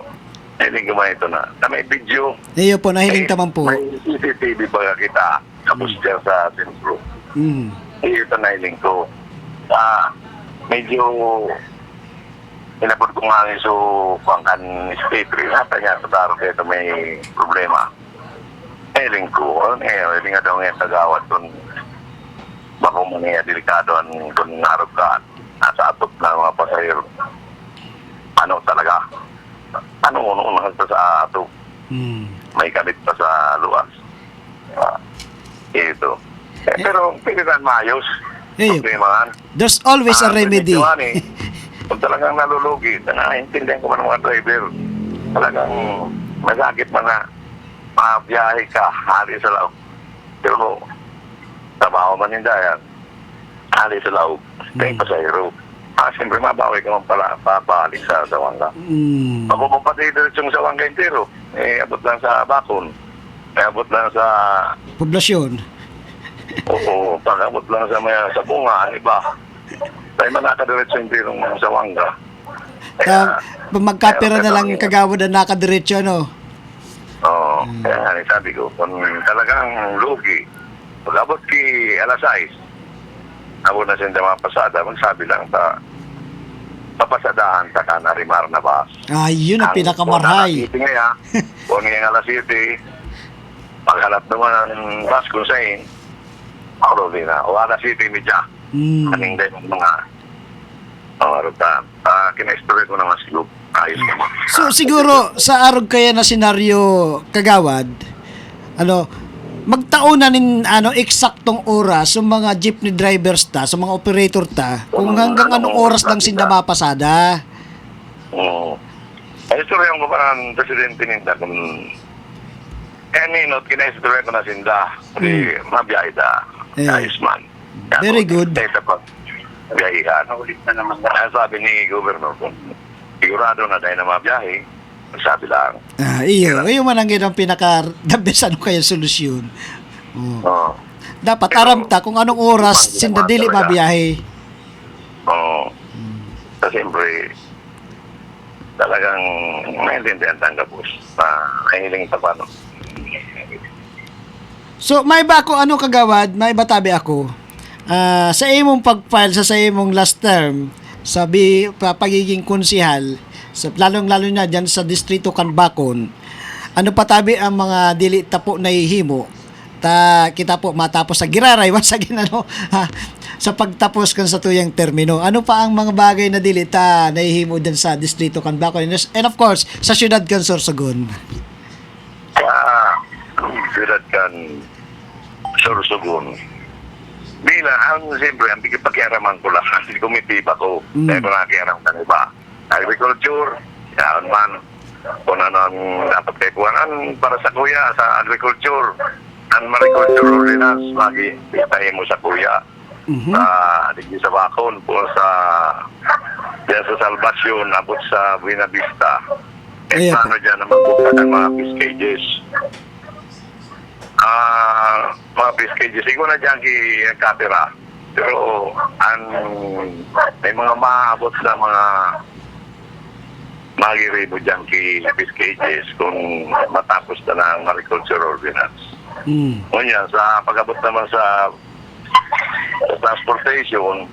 Nahiling ko man ito na may video. Iyo po, nahiling taman po. May CCTV ba kita tapos dyan sa sentro. Mm. Ito nahiling ko. Medyo inabot ko nga so pangkan state rin hata niya sa daro kaya may problema. Nahiling ko. Nahiling nga daw ngayon sa gawad kung baka mo niya delikado kung narap ka nasa atop na mga pasahero. Ano talaga? Ano sa atop? Mm. May kalit pa sa luwas. Ito. Pero pilihan maayos. Eh, Problemahan. there's always a remedy. Kung talagang nalulugi, naiintindihan ko man ng mga driver. Talagang masakit man na mabiyahe ka, hali sa laog. Pero trabaho man hindi yan. Hali sa laog. Kaya pasahero. Siyempre mabawi ka man pala, papalik sa Sawanga. Mm. Ako mo pati diretsong Sawanga entero. Abot lang sa Bakon. Abot lang sa... Poblasyon. Oo, pag-abot lang sa maya sa bunga, iba. Tayo man nakadiretso entero ng Sawanga. Magkapira na lang kagawad na nakadiretso, no? Oo, kaya nga sabi ko, kung talagang lugi, pag-abot ki alas 6, abot na siya mga pasada, magsabi lang papasadahan ta ka na rimar na bus. Yun ang pinakamarhay. Kung nga kung nga alas 7, paghalap naman ang bus kung sa'in, ako din na, o alas 7 medya, kaning din mga ruta. Kina-experience ko naman siguro, ayos naman. So siguro sa arog kaya na senaryo kagawad, magtaunan eksaktong oras sa mga jeepney drivers ta, sa mga operator ta, kung hanggang anong oras lang sinda mapasada. Oo. Ay, istorya ko parang presidente ninda kung minute, kina-istorya ko na sinda. Hindi, mabiyahe da. Yeah. Ayos man. Very good. Ito pa, biyahihan. Ulit na naman. Sabi ni Governor, kung sigurado na dahil na mabiyahe, sabi lang. Iyo man ang ginang pinaka-the best kaya solusyon. Oo. Dapat Pero, aramta kung anong oras sinda dili mabiyahe. Oo. So, siyempre, talagang maintindihan tanggap po na nahiling sa paano. So may ba ako kagawad, may batabi ako. Sa imong pag-file sa imong last term sa pagiging konsihal, sa lalong-lalo na dyan sa distrito Canbacon, patabi ang mga dili tapo na ihimo kita po matapos sa giraray once again sa pagtapos kan sa tuyang termino. Ano pa ang mga bagay na dili ta nahihimo dyan sa distrito Canbacon and of course sa syudad kan Sorsogon? Siyudad kan Sorsogon. Siyempre, ang pagkiaraman ko lang, hindi kumitiba ko. Dahil ko nakiaram ka iba. Agriculture, yan man, kung ano ang dapat kaikuan para sa kuya, sa agriculture, ang mariculture ordinance, magitahin mo sa kuya. Digi sa Bakon, po sa Salvacion, abot sa Buena Vista. Paano dyan na magbuka ng mga fish cages? Mga fish cages, siguro na dyan katira. Pero, may mga maabot na mga magiribo dyan fish cages kung matapos na ng agriculture ordinance. Ngunyan, sa pag-abot naman sa transportation,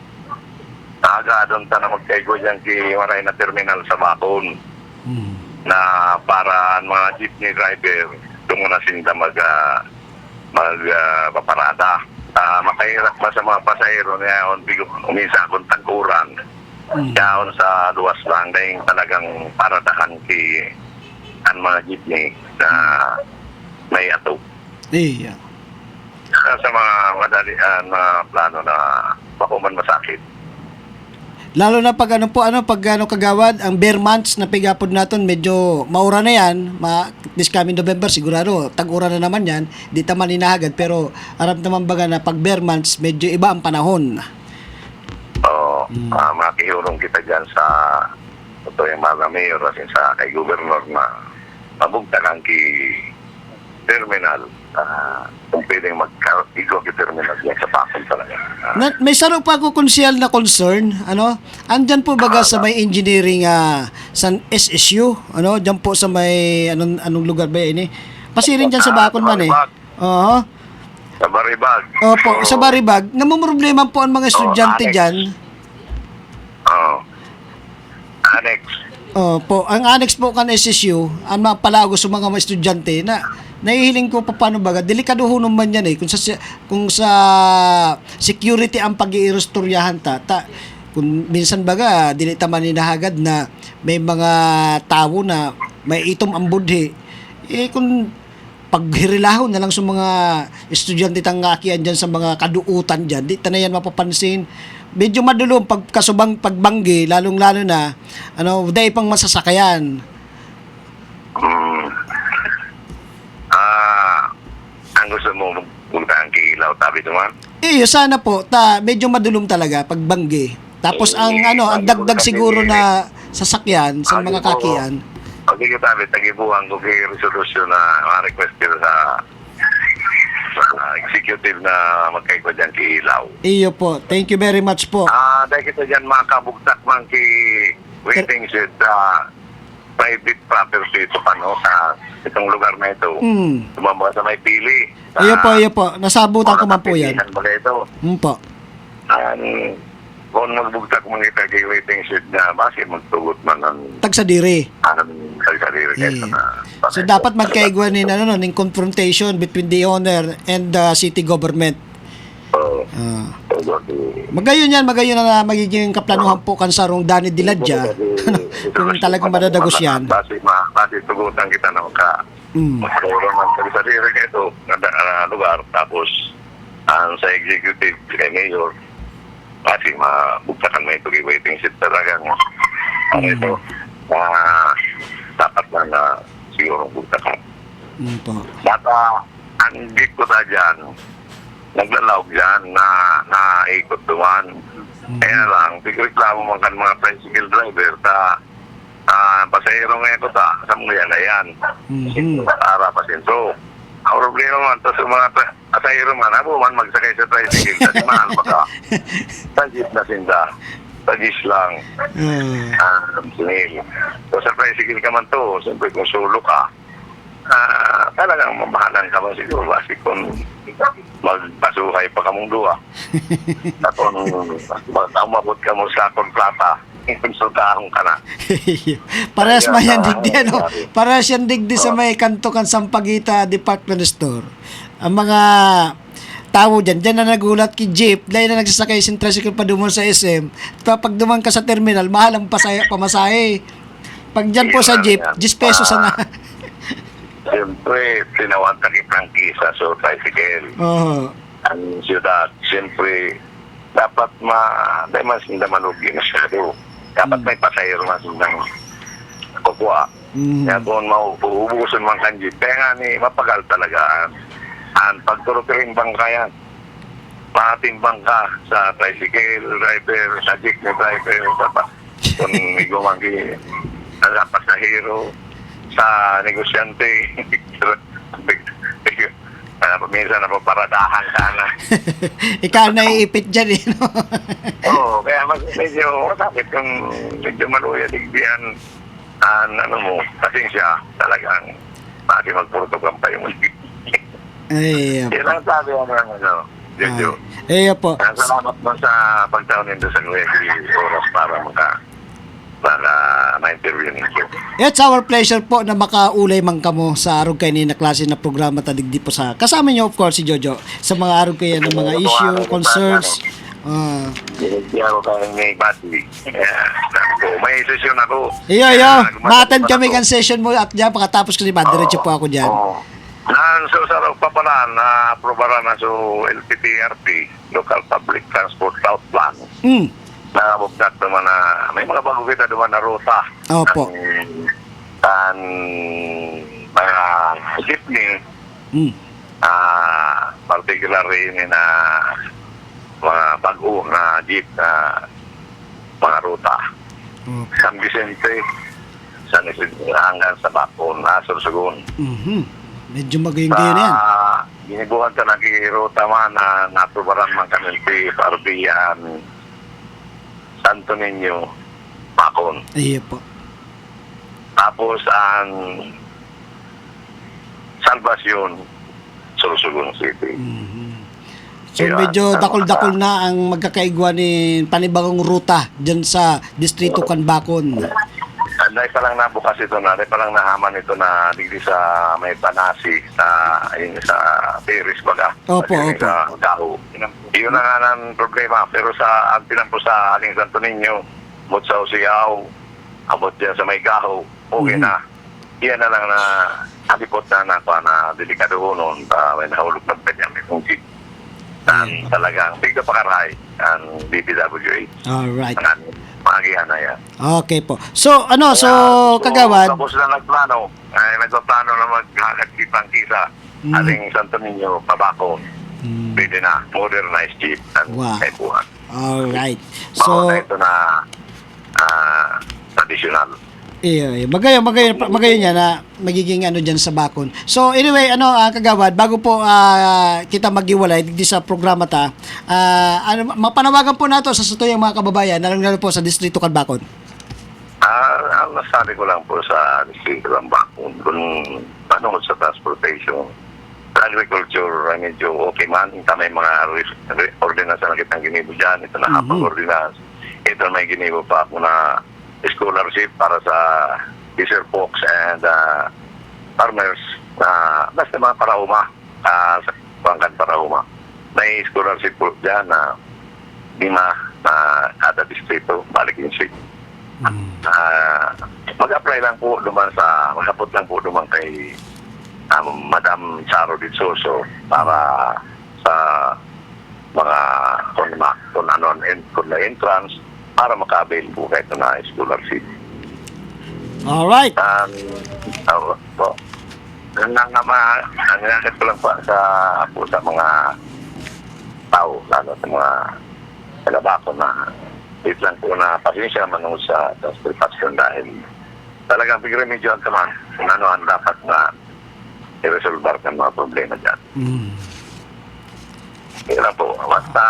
naagadon ta na magkaigo dyan maray na terminal sa Bakon na para ang mga jeepney driver tungo na sinda magpaparada. Makahirap ba sa mga pasahero na umisa akong tagkuran. Yaon sa luwas lang dahil talagang paradahan ang mga jeepney na may ato. Iya. Sa mga madalian na plano na pakuman masakit. Lalo na pag kagawad, ang bare months na pigapod naton medyo maura na yan, this coming November sigurado, tag-ura na naman yan, di taman inahagad, pero aram naman baga na pag bare months, medyo iba ang panahon. Oo, makihurong kita dyan sa ito yung mga mayor, sa kay Governor na mabugtak ang terminal, kung pwedeng mag-igo ki terminal yan sa Pakon talaga. May saro pa ako konsyal na concern, andyan po baga sa may engineering sa SSU, diyan po sa may anong lugar ba ini? Pasirin diyan sa Bacon man eh. Oo. Sa Baribag. Opo, sa Baribag, namumroblema po ang mga estudyante annex. diyan. Oo. Annex. Opo, ang annex po kan SSU, ang mapalago sa mga estudyante na nahihiling ko pa paano baga, delikado ho naman yan eh, kung sa security ang pag-iirostoryahan kung minsan baga, dili taman hinahagad na may mga tao na may itom ang budhi, kung paghirilahon na lang sa mga estudyante tangakian dyan sa mga kaduutan dyan, di na yan mapapansin. Medyo madulong pagbanggi, lalong-lalo na, dahil pang masasakayan. Ang gusto mo punta ang kilaw, tabi naman? Sana po, medyo madulong talaga pagbanggi. Tapos ang dagdag siguro na sasakyan sa mga kakian. Okay, tabi, tagibuhan ko kay resolusyon na request ko sa executive na magkaigwa dyan kilaw. Po, thank you very much po. Dahil kita dyan makabugtak man ki waiting shed private property ito sa itong lugar na ito. Tumamba sa may pili. Iyo po, nasabutan ko man po yan. Ito. Po. Kung magbugtak mo kita kay waiting shed na bakit magtugot man ng Tagsadiri. tagsadiri kayo na. So dapat magkaigwa ning confrontation between the owner and the city government. Magayon na magiging kaplanuhan po kan sarong Danny Diladja. Kung talagang madadagos yan. Basi tugutan kita na magkaroon ng tagsadiri kayo na lugar. Tapos sa executive kay mayor kasi mabugtakan mo ito kay waiting shed talagang ito dapat na siguro bugtakan. Bata ang git ko ta dyan naglalawag dyan na ikot duman. Kaya lang bigreklamo man kan mga tricycle driver pasahero nga ito sa mga yan para pasinso. Ang problema man sa mga pasahero man abo man magsakay sa tricycle kasi mahal pa ka sa jeep na sinda sa jeep lang sinil. So sa tricycle ka man to siyempre kung solo ka talagang mamahalan ka man siguro kasi kung magpasuhay pa ka mong duwa at kung umabot ka mo sa kontrata konsultahong ka na. Parehas man yan digdi parehas yan digdi sa may kanto kan Sampaguita Department Store. Ang mga tao dyan na nagulat ki jeep, dahil na nagsasakay sin tricycle pa dumon sa SM. Pag duman ka sa terminal, mahal ang pamasahe. Pag dyan po sa jeep, 10 pesos na. Siyempre, tinawag kitang kisa so tricycle. Ang siyudad, siyempre, dapat dahil mas hindi malugi masyado. Dapat may pasahero mas hindi kukuha. Kaya kung mauubusan man kan jeep, kaya nga mapagal talaga. Ang pagturuturing bangka yan. Matimbang ka sa tricycle driver, sa jeep na driver, kung may gumagi sa pasahero, sa negosyante, minsan napaparadahan ka na. Ikaw na iipit dyan Oo, kaya medyo masakit kung medyo maluya digdihan mo, pasensya talagang pati magpurutugan pa yung yan ang sabi Jojo. Po. Salamat mo sa pagtaon nito sa oras para ma-interview ninyo. It's our pleasure po na makaulay man kamo sa arog kay ni na klase na programa tadigdi po sa kasama niyo of course si Jojo sa mga arog kay ng mga issue, concerns. Ako kayo may bati. May session ako. Ma-attend kami kan session mo at diyan pagkatapos ko si diretso po ako diyan. So sa paparan na aprobaran na so LPTRP, Local Public Transport Route Plan. Nakabugdat naman na may mga bago kita naman na ruta. Opo. Mga jeepney, particularly na mga bago na jeep na mga ruta. San Vicente, San Isidro hanggang sa Bakon, Sorsogon. Medyo magayon-gayon na yan. Ginibuhan ka nag-iruta man na natubaran man kami si Parbian, Santo Niño, Bakon. Iya po. Tapos ang Salvacion, Sorsogon City. So medyo dakol-dakol na ang magkakaigwa ni panibagong ruta dyan sa Distrito Canbacon. Dahil pa lang nabukas ito na, dahil pa lang nahaman ito na digdi sa may Panasi, sa Paris baga. Opo, Kasi opo. Sa Gaho. Iyon na nga ng problema. Pero sa ang tinampo sa Aling Santo Niño, mot sa Usiaw, abot dyan sa may Gaho, okay na. Iyan na lang na alipot na delikado ho noon. May nahulog ng kanya, may kungsi. Dan talagang bigla pakaray ang DPWH. Alright. Magihan na yan. Okay po. So, kagawad, Tapos na nagplano. Nagplano na maghagagkipang kisa. Aling Santo Niño, Pabakon. Pwede na. Modernized jeep. Wow. Kaipuhan. alright. So, So, ito na traditional. iya, magayon niya na magiging dyan sa Bakon. So anyway, kagawad, bago po kita maghiwalay di sa programa ta, mapanawagan po nato sa sutuyang mga kababayan, lalo po sa Distrito Canbacon. Ang nasabi ko lang po sa Distrito ng Bakon, kung panungod sa transportation, agriculture, medyo okay man. May mga ordinance na kitang ginibo dyan. Ito na ordinance. Ito may ginibo pa ako na scholarship para sa fisher folks and farmers na basta mga parauma sa Bangkan Parauma. May scholarship po dyan na 5 na kada distrito, balik yung street. Mag-apply lang po duman mag-apot lang po duman kay Madam Charo Ditsoso para sa mga kung na entrance para maka-avail po kahit na scholarship. Alright. Nangyayakit ko lang po sa mga tao, lalo sa mga Canbacon na wait lang po na pasensya manungod sa transportation dahil talagang big-remedyoan ka man kung ano ang dapat na i-resolve ng mga problema dyan. Kaya po, basta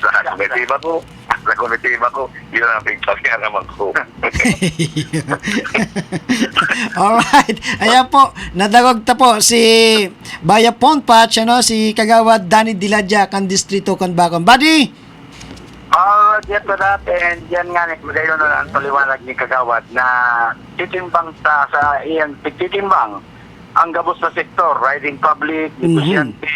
sa komitiba ko, yun ang big naman ko. Alright. Ayan po, nadagog ta po si Baya Ponpach, si Kagawad Danny Diladja, kan Distrito Canbacon. Buddy! Diyan ko natin, diyan nga magayon na ang paliwanag ni Kagawad na titimbang sa iyang titimbang ang gabos na sektor, riding public, negosyante,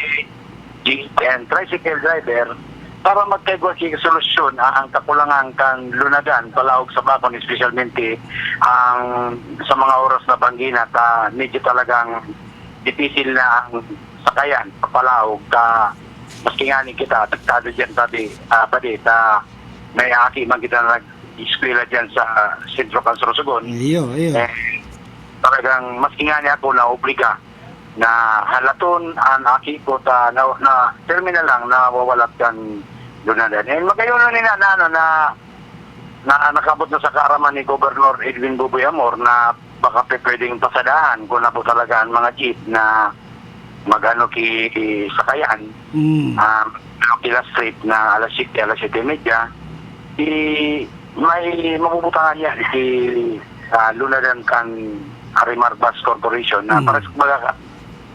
jeep and tricycle driver para magkaigwa kay solusyon ang kakulangan kan lunagan palawag sa Bakon, especialmente ang sa mga oras na banggina ta medyo talagang difícil na ang sakayan papalawag ka maski nga ni kita tagtado dyan tabi ta may aki man kita nag-eskwela dyan sa Sentro Sorsogon. Iyo. Talagang maski nga niya ako na obliga na halaton ang aki ko na terminal lang na wawalat kan lunadan. And magayon na nila na nakabot na sa kaaraman ni Governor Edwin Buboy Amor na baka pwedeng pasadahan kung na po talaga ang mga jeep na magano ki sakayan kila street na alas 7:30 may mapuputangan yan si lunadan kan Arimar Bus Corporation na para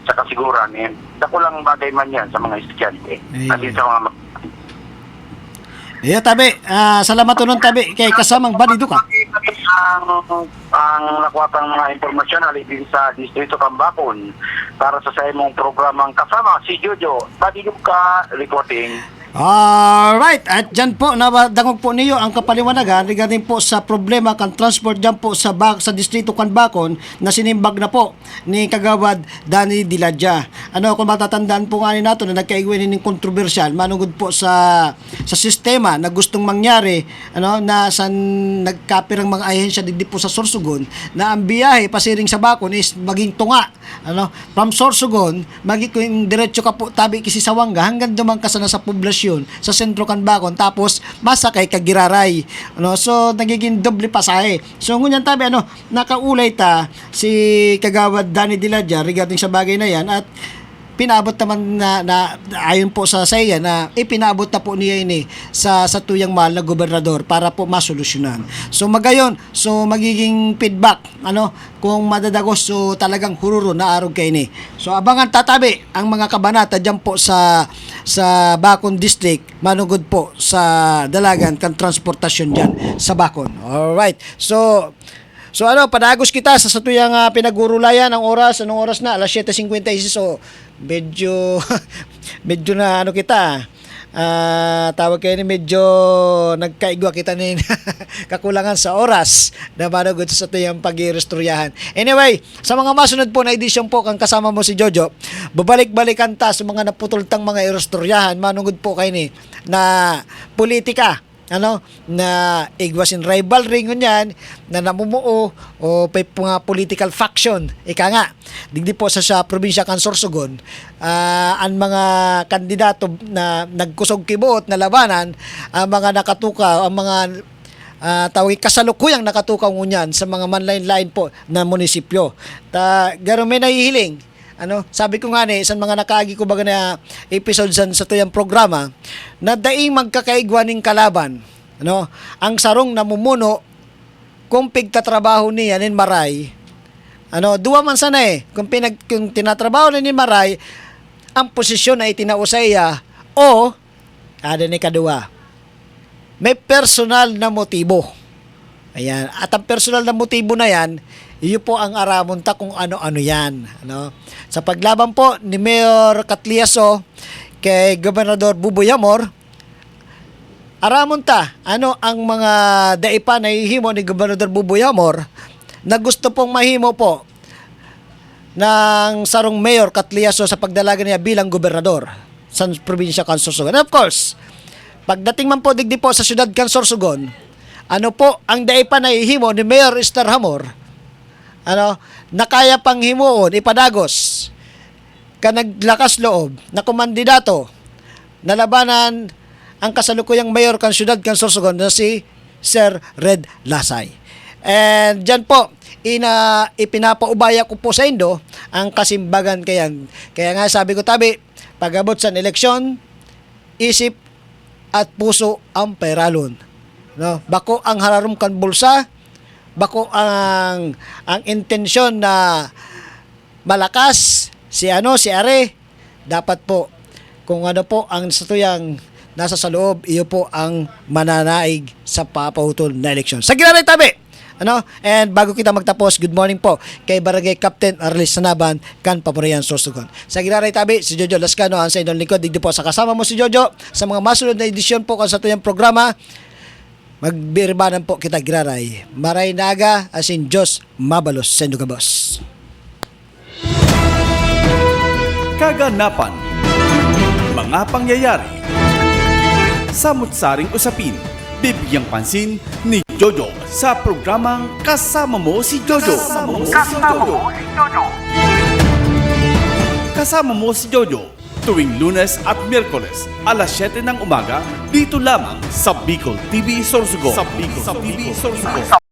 sa kasiguran dako lang bagay man yan sa mga estudyante at sa mga tabi, salamat nun tabi kay kasamang balido ka. Ang nakuhatang mga impormasyon alipin sa Distrito Canbacon para sa imong programang kasama si Jojo. Balido ka recording. Alright, at dyan po, nadangog po niyo ang kapaliwanagan regarding po sa problema kan transport dyan po sa Distrito Canbacon na sinimbag na po ni Kagawad Danny Diladja. Kung matatandaan po nga nato na nagkaigwin ng kontrobersyal manungod po sa sistema na gustong mangyari na sa nagkapirang mga ahensya dito po sa Sorsogon na ang biyahe pasiring sa Bakon is maging tunga from Sorsogon maging diretso ka po tabi kisi Sawanga hanggang dumang ka sa poblasyon station sa Sentro Canbacon tapos masakay ka Giraray. Ano, so nagiging doble pasahe. So ngunyan tabi nakaulay ta si Kagawad Danny Diladja regarding sa bagay na yan at pinabot naman na ayon po sa saya na ipinabot na po niya ini sa tuyang mahal na gobernador para po masolusyonan. So magayon, so magiging feedback kung madadagos so talagang hururo na arog kay ni. So abangan tatabi ang mga kabanata diyan po sa Bacon District manugod po sa dalagan kan transportasyon diyan sa Bacon. All right. So padagos kita sa tuyang pinagurulayan ang oras. Anong oras na? Alas 7:56. So medyo na kita. Tawag kayo ni medyo nagkaigwa kita ni kakulangan sa oras na manugod sa tuyang pag-irestoryahan. Anyway, sa mga masunod po na edisyon po kang kasama mo si Jojo, babalik-balikan ta sa mga naputultang mga irestoryahan manugod po kayo ni na politika. Na igwasin rivalry ngunyan na namumuo o mga political faction ika nga digdi po sa probinsya kan Sorsogon ang mga kandidato na nagkusog kibuot na labanan ang mga nakatukaw ang mga tawag kasalukuyang nakatukaw ngunyan sa mga manlain-lain po na munisipyo garo may nahihiling sabi ko nga isang mga nakaagi ko baga na episode sa tuyang programa na daing magkakaigwaning kalaban. Ang sarong namumuno kung pigtatrabaho niya nin Maray. Duwa man sana kung tinatrabaho ni Maray ang posisyon na itinausaya o ada ni kadua. May personal na motibo. Ayan. At ang personal na motibo na yan, iyo po ang aramon ta kung ano-ano yan. Sa paglaban po ni Mayor Catliaso kay Gobernador Buboy Amor, aramon ta ang mga daipa na ihimo ni Gobernador Buboy Amor na gusto pong mahimo po ng sarong Mayor Catliaso sa pagdalaga niya bilang gobernador sa probinsya kan Sorsogon. And of course, pagdating man po digdi po sa syudad kan Sorsogon, po ang daipa na ihimo ni Mayor Esther Hamor na kaya pang himuon ipadagos ka naglakas loob na kumandidato na labanan ang kasalukuyang mayor kan syudad kan Sorsogon na si Sir Red Lasay. And dyan po ipinapaubaya ko po sa Indo ang kasimbagan kayan. Kaya nga sabi ko tabi, pag-abot sa eleksyon, isip at puso ang peralon. Bako ang hararom kan bulsa, bako ang intensyon na malakas si Are dapat po kung po ang satuyang nasa sa loob iyo po ang mananaig sa papahutol na eleksyon. Sa ginaray tabi and bago kita magtapos, good morning po kay Barangay Captain Arlis Sanaban kan Paborayan Sorsogon. Sa ginaray tabi si Jojo Lascano ang sa inyong lingkod digdi po sa kasama mo si Jojo sa mga masunod na edisyon po kan sa tuyang programa. Magbirbanan po kita giraray. Maray naga asin Diyos mabalos sa inyo kabos. Kaganapan, mga pangyayari, samut-saring usapin, bibigyang pansin ni Jojo sa programang Kasama Mo si Jojo. Kasama Mo si Jojo tuwing Lunes at Miyerkules alas 7 ng umaga dito lamang sa Bicol TV Sorsogon.